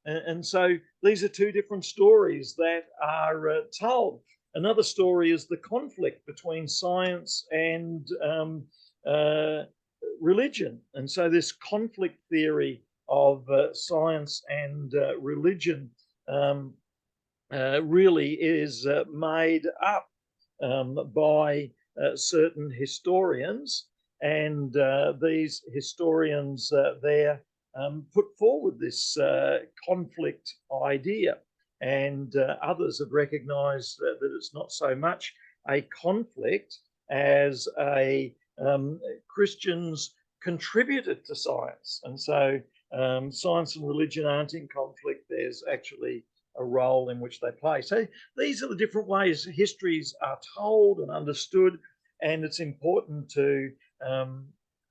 And so these are two different stories that are told. Another story is the conflict between science and religion. And so this conflict theory of science and religion really is made up by certain historians, and these historians there put forward this conflict idea, and others have recognized that it's not so much a conflict as a Christians contributed to science. And so science and religion aren't in conflict. There's actually a role in which they play. So these are the different ways histories are told and understood, and it's important to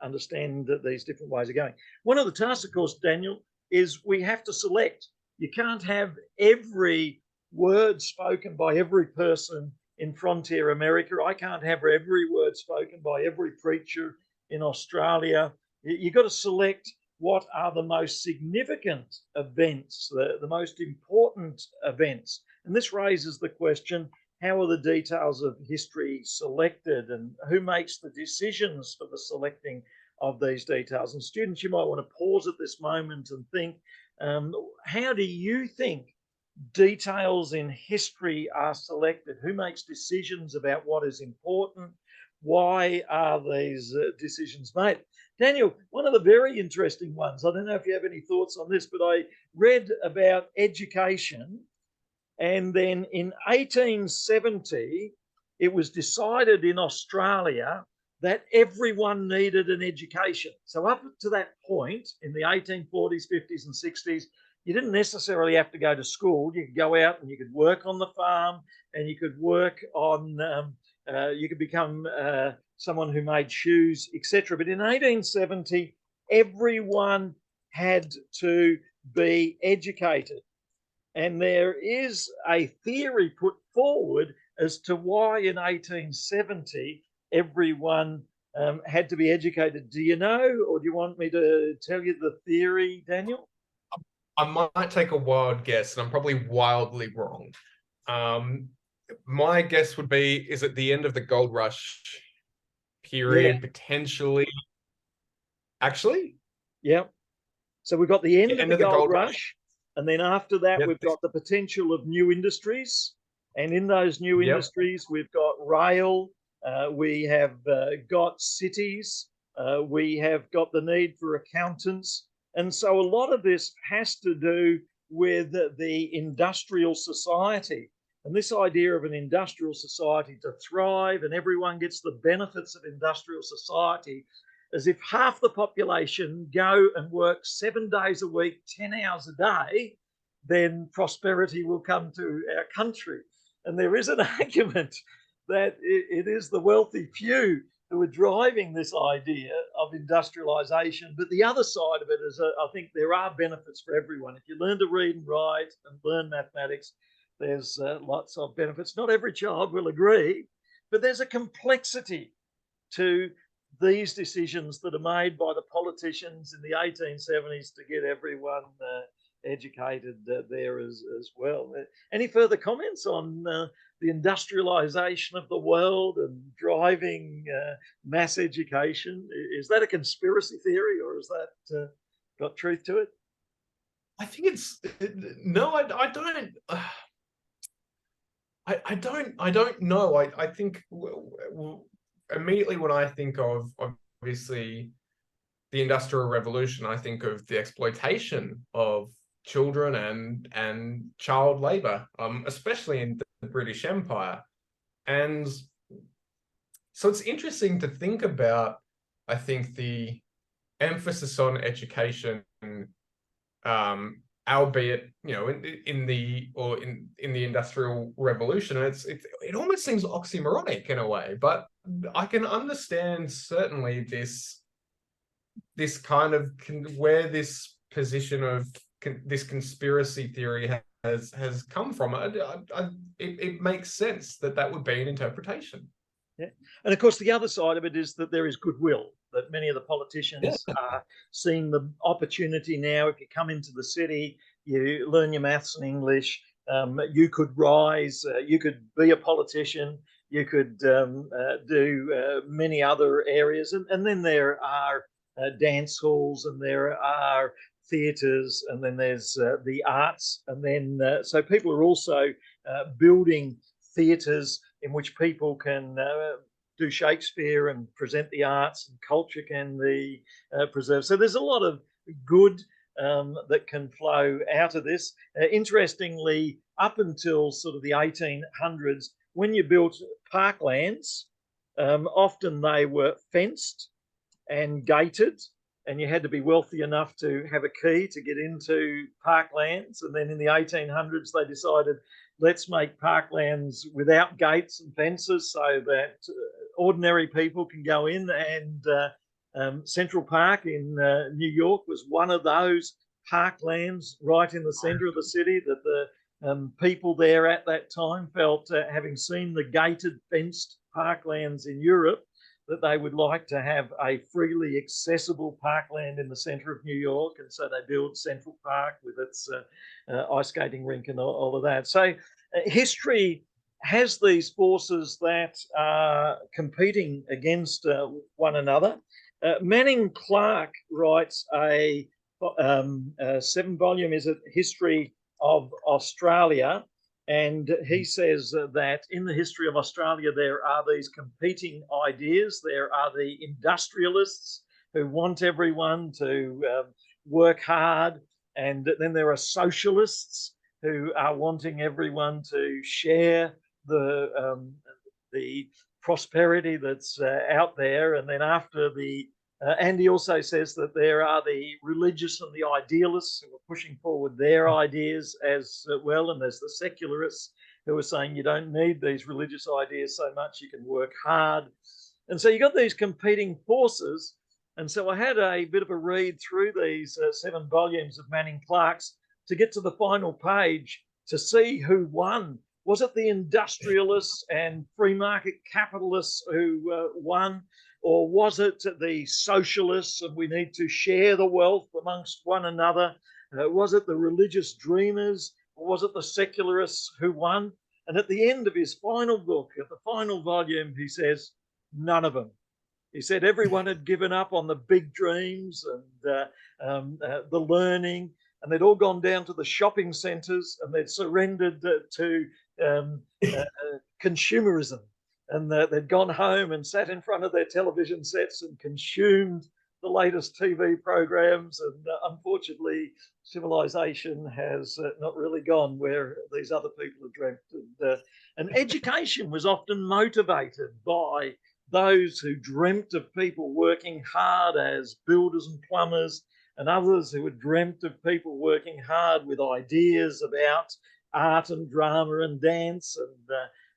understand that these different ways are going. One of the tasks, of course, Daniel, is we have to select. You can't have every word spoken by every person in frontier America. I can't have every word spoken by every preacher in Australia. You've got to select what are the most significant events, the most important events. And this raises the question, how are the details of history selected, and who makes the decisions for the selecting of these details? And students, you might want to pause at this moment and think, how do you think details in history are selected? Who makes decisions about what is important? Why are these decisions made? Daniel, one of the very interesting ones, I don't know if you have any thoughts on this, but I read about education, and then in 1870, it was decided in Australia that everyone needed an education. So up to that point, in the 1840s, 50s and 60s, you didn't necessarily have to go to school. You could go out and you could work on the farm, and you could work on, you could become someone who made shoes, etc. But in 1870, everyone had to be educated. And there is a theory put forward as to why in 1870 everyone had to be educated. Do you know, or do you want me to tell you the theory, Daniel? I might take a wild guess, and I'm probably wildly wrong. My guess would be, is it the end of the gold rush period, potentially? Actually? Yeah. So we've got the end of the gold rush. Rush. And then after that, we've got the potential of new industries. And in those new industries, we've got rail, we have got cities, we have got the need for accountants, And so a lot of this has to do with the industrial society. And this idea of an industrial society to thrive and everyone gets the benefits of industrial society, as if half the population go and work 7 days a week, 10 hours a day, then prosperity will come to our country. And there is an argument that it is the wealthy few who are driving this idea of industrialization. But the other side of it is, I think there are benefits for everyone. If you learn to read and write and learn mathematics, there's lots of benefits. Not every child will agree, but there's a complexity to these decisions that are made by the politicians in the 1870s to get everyone educated there as well. Any further comments on the industrialization of the world and driving mass education? Is that a conspiracy theory, or has that got truth to it? I think it's no. I don't. I don't know. I think immediately when I think of obviously the Industrial Revolution, I think of the exploitation of children and child labor, especially in the British Empire. And so it's interesting to think about, I think, the emphasis on education, albeit, you know, in the Industrial Revolution. And it almost seems oxymoronic in a way, but I can understand certainly this kind of where this position of this conspiracy theory has come from. It makes sense that would be an interpretation. Yeah. And of course, the other side of it is that there is goodwill, that many of the politicians are seeing the opportunity now. If you come into the city, you learn your maths and English, you could rise, you could be a politician, you could do many other areas. And then there are dance halls, and there are theatres, and then there's the arts. And then so people are also building theatres in which people can do Shakespeare and present the arts, and culture can be preserved. So there's a lot of good that can flow out of this. Interestingly, up until sort of the 1800s, when you built parklands, often they were fenced and gated, and you had to be wealthy enough to have a key to get into parklands. And then in the 1800s, they decided, let's make parklands without gates and fences so that ordinary people can go in. And Central Park in New York was one of those parklands right in the centre of the city that the people there at that time felt, having seen the gated, fenced parklands in Europe, that they would like to have a freely accessible parkland in the centre of New York. And so they built Central Park with its ice skating rink and all of that. So history has these forces that are competing against one another. Manning Clark writes a 7-volume, is it, History of Australia. And he says that in the history of Australia, there are these competing ideas. There are the industrialists who want everyone to work hard. And then there are socialists who are wanting everyone to share the prosperity that's out there. And then after and he also says that there are the religious and the idealists who are pushing forward their ideas as well. And there's the secularists who are saying you don't need these religious ideas so much, you can work hard. And so you got these competing forces. And so I had a bit of a read through these 7 volumes of Manning Clark's to get to the final page to see who won. Was it the industrialists and free market capitalists who won? Or was it the socialists and we need to share the wealth amongst one another? Was it the religious dreamers? Or was it the secularists who won? And at the end of his final book, at the final volume, he says, none of them. He said everyone had given up on the big dreams and the learning, and they'd all gone down to the shopping centres and they'd surrendered to consumerism. And they'd gone home and sat in front of their television sets and consumed the latest TV programs, and unfortunately, civilization has not really gone where these other people have dreamt. And education was often motivated by those who dreamt of people working hard as builders and plumbers, and others who had dreamt of people working hard with ideas about art and drama and dance,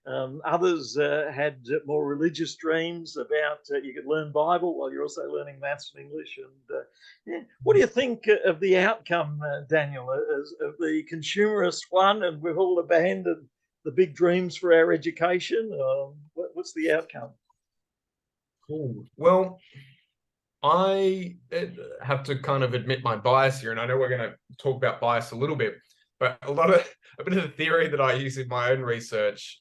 and others had more religious dreams about you could learn Bible while you're also learning maths and English. And yeah. What do you think of the outcome, Daniel, of the consumerist one, and we've all abandoned the big dreams for our education? What's the outcome? Cool. Well, I have to kind of admit my bias here, and I know we're going to talk about bias a little bit, but a bit of the theory that I use in my own research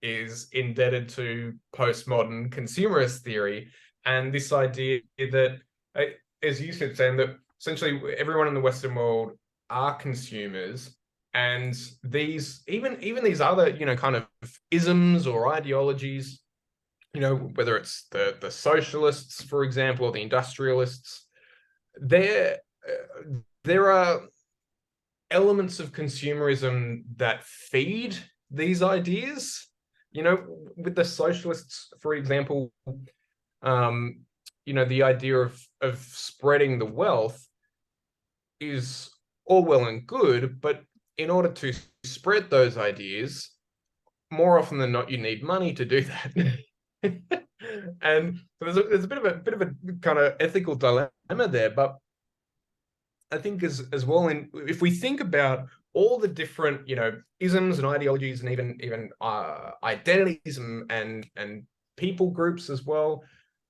is indebted to postmodern consumerist theory, and this idea that, as you said, Sam, that essentially everyone in the Western world are consumers, and these even these other kind of isms or ideologies, whether it's the socialists, for example, or the industrialists, there are elements of consumerism that feed these ideas. With the socialists, for example, the idea of spreading the wealth is all well and good, but in order to spread those ideas, more often than not, you need money to do that. And there's a bit of a kind of ethical dilemma there, but I think as well, if we think about all the different isms and ideologies, and even identities and people groups as well,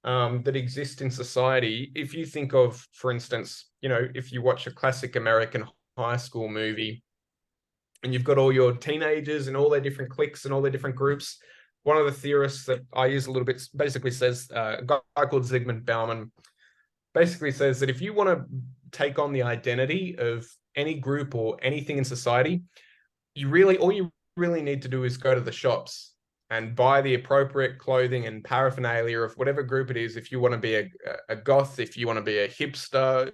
that exist in society. If you think of, for instance, if you watch a classic American high school movie, and you've got all your teenagers and all their different cliques and all their different groups. One of the theorists that I use a little bit basically says, a guy called Zygmunt Bauman, basically says that if you want to take on the identity of any group or anything in society, all you really need to do is go to the shops and buy the appropriate clothing and paraphernalia of whatever group it is. If you want to be a goth, if you want to be a hipster,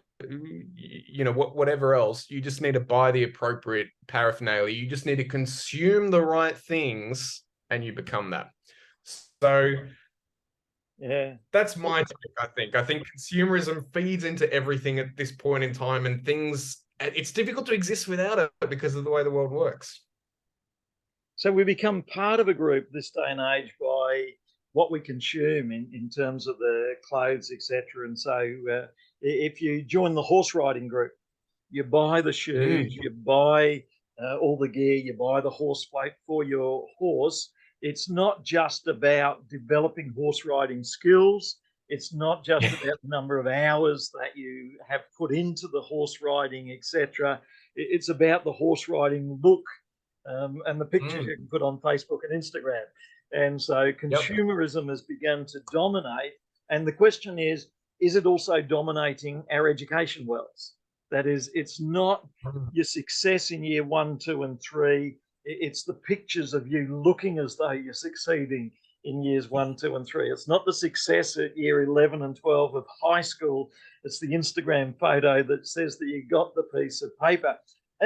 whatever else, you just need to buy the appropriate paraphernalia. You just need to consume the right things and you become that. So yeah, that's my take. I think consumerism feeds into everything at this point in time, and it's difficult to exist without it because of the way the world works. So we become part of a group this day and age by what we consume in terms of the clothes, etc. And so if you join the horse riding group, you buy the shoes, you buy all the gear, you buy the horse plate for your horse. It's not just about developing horse riding skills. It's not just about the number of hours that you have put into the horse riding, etc. It's about the horse riding look and the pictures you can put on Facebook and Instagram. And so consumerism has begun to dominate. And the question is it also dominating our education wells? That is, it's not your success in year 1, 2, and 3. It's the pictures of you looking as though you're succeeding in years 1, 2, and 3. It's not the success at year 11 and 12 of high school. It's the Instagram photo that says that you got the piece of paper.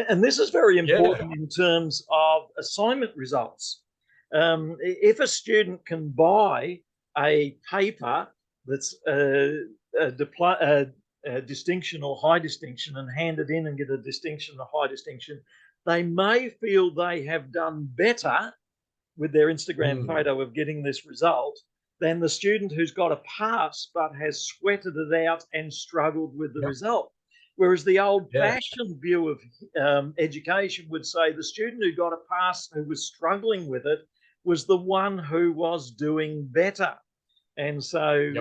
And this is very important in terms of assignment results. If a student can buy a paper that's a distinction or high distinction and hand it in and get a distinction or high distinction, they may feel they have done better with their Instagram photo of getting this result than the student who's got a pass but has sweated it out and struggled with the result. Whereas the old-fashioned view of education would say the student who got a pass, who was struggling with it, was the one who was doing better. And so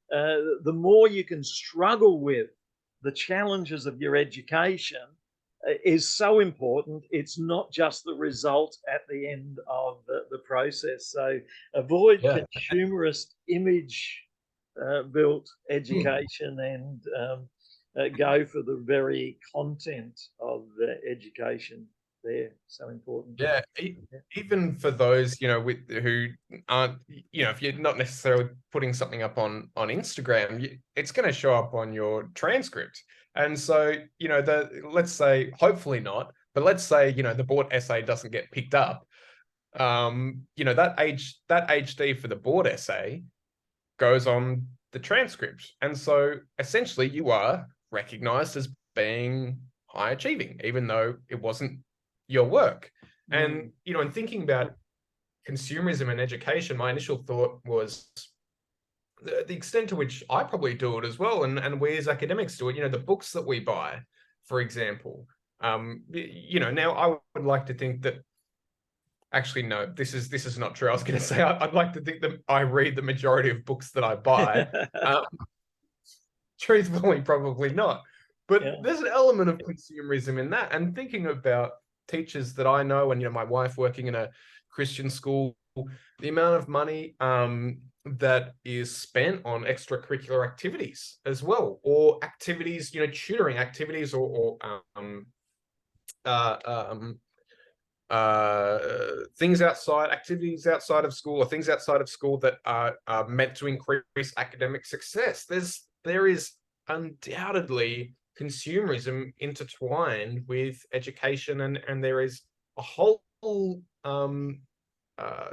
the more you can struggle with the challenges of your education is so important. It's not just the result at the end of the process. So avoid consumerist image-built education and go for the very content of the education. there. So important. Yeah, even for those, who aren't, if you're not necessarily putting something up on Instagram, it's going to show up on your transcript. And so, let's say, hopefully not, but let's say, the board essay doesn't get picked up. That HD for the board essay goes on the transcript. And so essentially you are recognized as being high achieving, even though it wasn't your work. And, in thinking about consumerism and education, my initial thought was the extent to which I probably do it as well. And we as academics do it, the books that we buy, for example. Now I would like to think that, actually, no, this is not true. I was going to say, I'd like to think that I read the majority of books that I buy. Truthfully, probably not. But there's an element of consumerism in that. And thinking about teachers that I know, and my wife working in a Christian school, the amount of money that is spent on extracurricular activities as well, or activities, tutoring activities, or activities outside of school, or things outside of school that are meant to increase academic success. There is undoubtedly consumerism intertwined with education, and there is a whole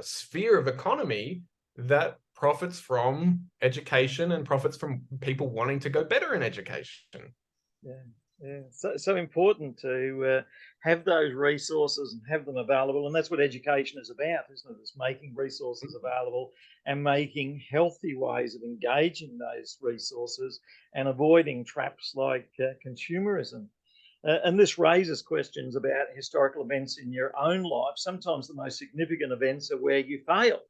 sphere of economy that profits from education and profits from people wanting to go better in education. Yeah, so important to have those resources and have them available. And that's what education is about, isn't it? It's making resources available and making healthy ways of engaging those resources and avoiding traps like consumerism. And this raises questions about historical events in your own life. Sometimes the most significant events are where you fail.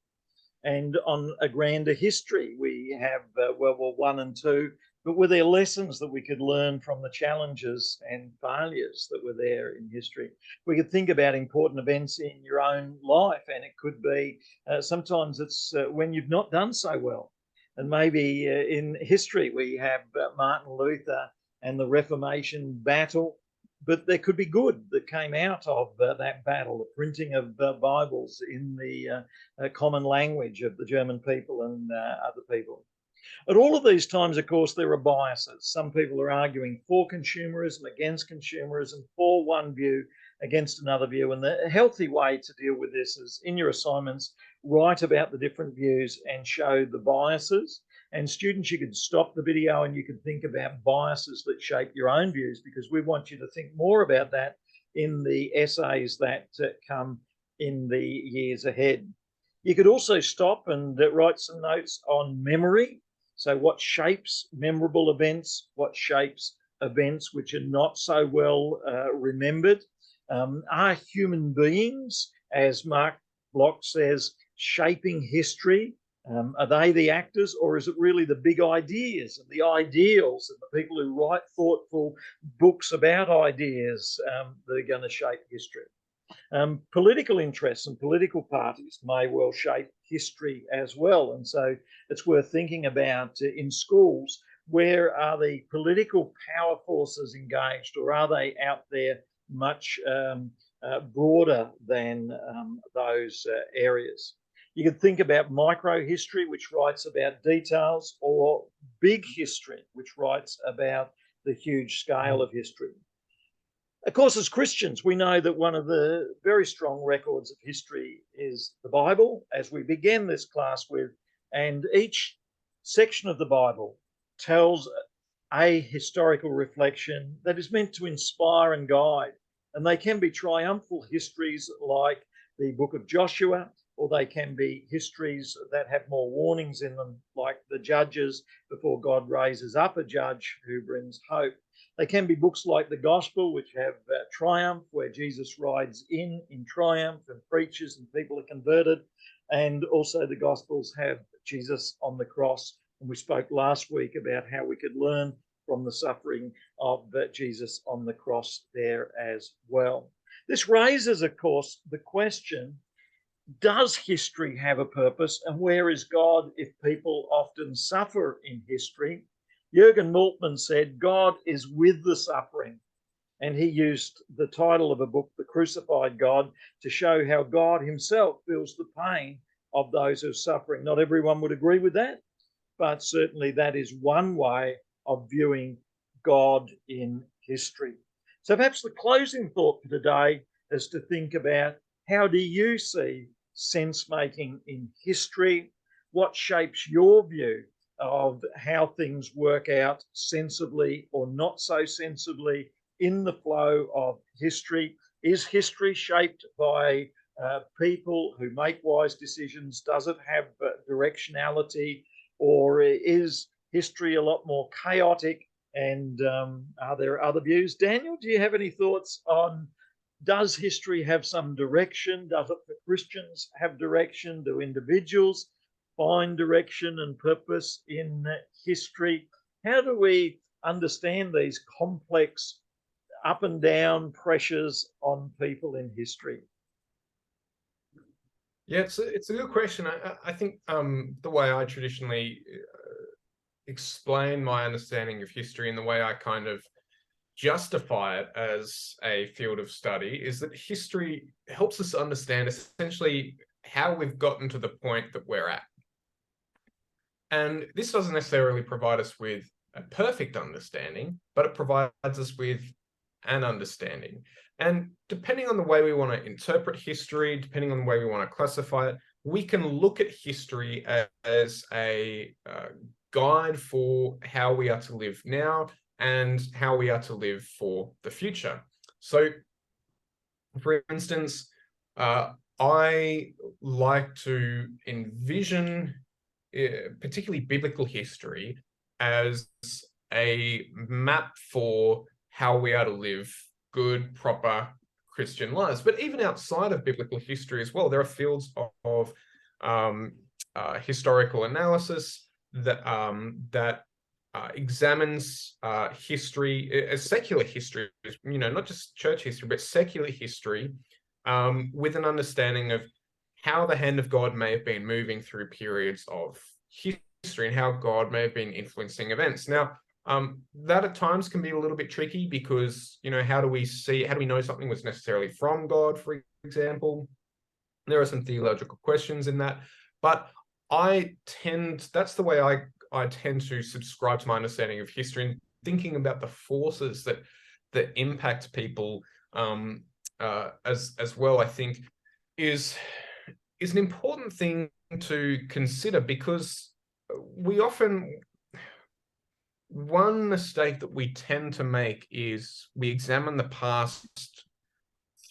And on a grander history, we have World War I and II, but were there lessons that we could learn from the challenges and failures that were there in history? We could think about important events in your own life, and it could be sometimes it's when you've not done so well. And maybe in history, we have Martin Luther and the Reformation battle, but there could be good that came out of that battle, the printing of Bibles in the common language of the German people and other people. At all of these times, of course, there are biases. Some people are arguing for consumerism, against consumerism, for one view, against another view. And the healthy way to deal with this is, in your assignments, write about the different views and show the biases. And students, you could stop the video and you could think about biases that shape your own views, because we want you to think more about that in the essays that come in the years ahead. You could also stop and write some notes on memory. So what shapes memorable events? What shapes events which are not so well remembered? Are human beings, as Mark Bloch says, shaping history? Are they the actors, or is it really the big ideas and the ideals and the people who write thoughtful books about ideas that are going to shape history? Political interests and political parties may well shape history as well. And so it's worth thinking about in schools, where are the political power forces engaged, or are they out there much broader than those areas? You could think about micro history, which writes about details, or big history, which writes about the huge scale of history. Of course, as Christians, we know that one of the very strong records of history is the Bible, as we began this class with, and each section of the Bible tells a historical reflection that is meant to inspire and guide. And they can be triumphal histories like the book of Joshua, or they can be histories that have more warnings in them, like the Judges, before God raises up a judge who brings hope. They can be books like the Gospel, which have triumph, where Jesus rides in triumph and preaches and people are converted. And also the Gospels have Jesus on the cross. And we spoke last week about how we could learn from the suffering of Jesus on the cross there as well. This raises, of course, the question, does history have a purpose, and where is God if people often suffer in history? Jürgen Moltmann said, God is with the suffering, And he used the title of a book, The Crucified God, to show how God himself feels the pain of those who are suffering. Not everyone would agree with that, but certainly that is one way of viewing God in history. So perhaps the closing thought for today is to think about, how do you see sense making in history? What shapes your view of how things work out sensibly or not so sensibly in the flow of history? Is history shaped by people who make wise decisions? Does it have directionality, or is history a lot more chaotic? And are there other views? Daniel, do you have any thoughts on, does history have some direction? Does it for Christians have direction? Do individuals find direction and purpose in history? How do we understand these complex up and down pressures on people in history? Yeah, it's a good question. I think the way I traditionally explain my understanding of history and the way I kind of justify it as a field of study is that history helps us understand essentially how we've gotten to the point that we're at. And this doesn't necessarily provide us with a perfect understanding, but it provides us with an understanding. And depending on the way we want to interpret history, depending on the way we want to classify it, we can look at history as a guide for how we are to live now and how we are to live for the future. So, for instance, I like to envision particularly biblical history as a map for how we are to live good, proper Christian lives. But even outside of biblical history as well, there are fields of historical analysis that examines history, secular history, not just church history, but secular history, with an understanding of how the hand of God may have been moving through periods of history and how God may have been influencing events. Now, that at times can be a little bit tricky because, how do we know something was necessarily from God, for example? There are some theological questions in that, but that's the way I tend to subscribe to my understanding of history, and thinking about the forces that impact people as well, I think is an important thing to consider, because one mistake that we tend to make is we examine the past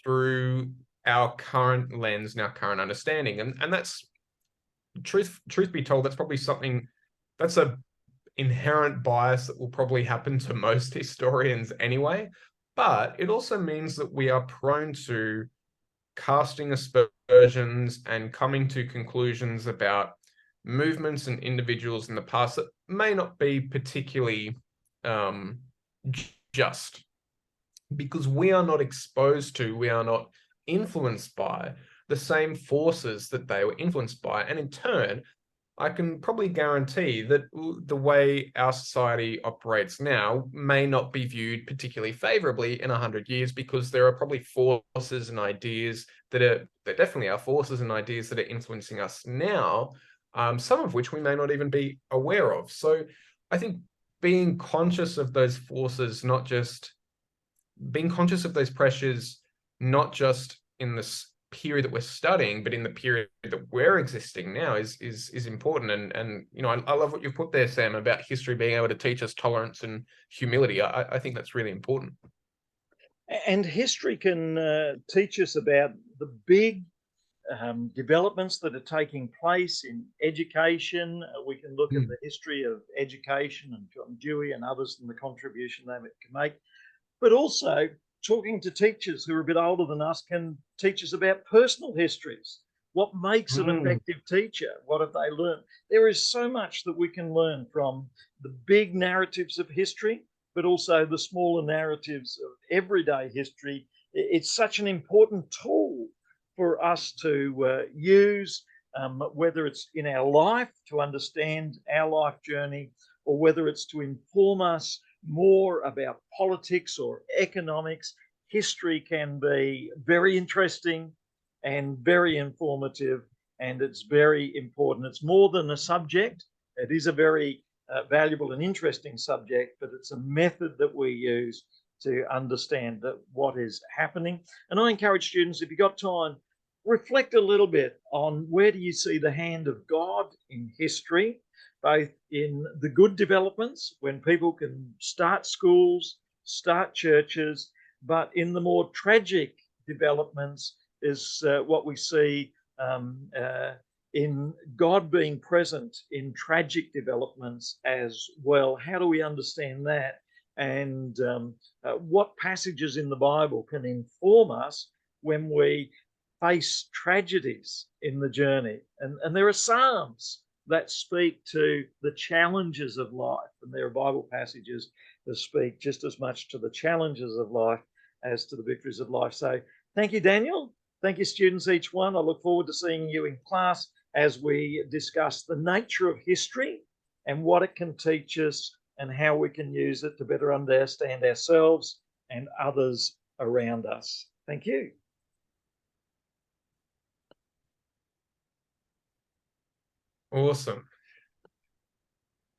through our current lens and our current understanding. And that's, truth be told, that's a inherent bias that will probably happen to most historians anyway. But it also means that we are prone to casting aspersions and coming to conclusions about movements and individuals in the past that may not be particularly just, because we are not exposed to, we are not influenced by the same forces that they were influenced by. And in turn, I can probably guarantee that the way our society operates now may not be viewed particularly favorably in 100 years, because there are probably forces and ideas that definitely are forces and ideas that are influencing us now, some of which we may not even be aware of. So I think being conscious of those forces, being conscious of those pressures, not just in this period that we're studying, but in the period that we're existing now, is important. And I love what you put there, Sam, about history being able to teach us tolerance and humility. I think that's really important. And history can teach us about the big developments that are taking place in education. We can look at the history of education and John Dewey and others and the contribution they can make. But also, talking to teachers who are a bit older than us can teach us about personal histories. What makes an effective teacher? What have they learned? There is so much that we can learn from the big narratives of history, but also the smaller narratives of everyday history. It's such an important tool for us to use, whether it's in our life to understand our life journey, or whether it's to inform us more about politics or economics, history can be very interesting and very informative, and it's very important. It's more than a subject. It is a very valuable and interesting subject, but it's a method that we use to understand what is happening. And I encourage students, if you've got time, reflect a little bit on where do you see the hand of God in history, both in the good developments when people can start schools, start churches, but in the more tragic developments is what we see in God being present in tragic developments as well. How do we understand that? And what passages in the Bible can inform us when we face tragedies in the journey? And there are Psalms that speak to the challenges of life, and there are Bible passages that speak just as much to the challenges of life as to the victories of life. So thank you, Daniel. Thank you, students, each one. I look forward to seeing you in class as we discuss the nature of history and what it can teach us and how we can use it to better understand ourselves and others around us. Thank you. Awesome.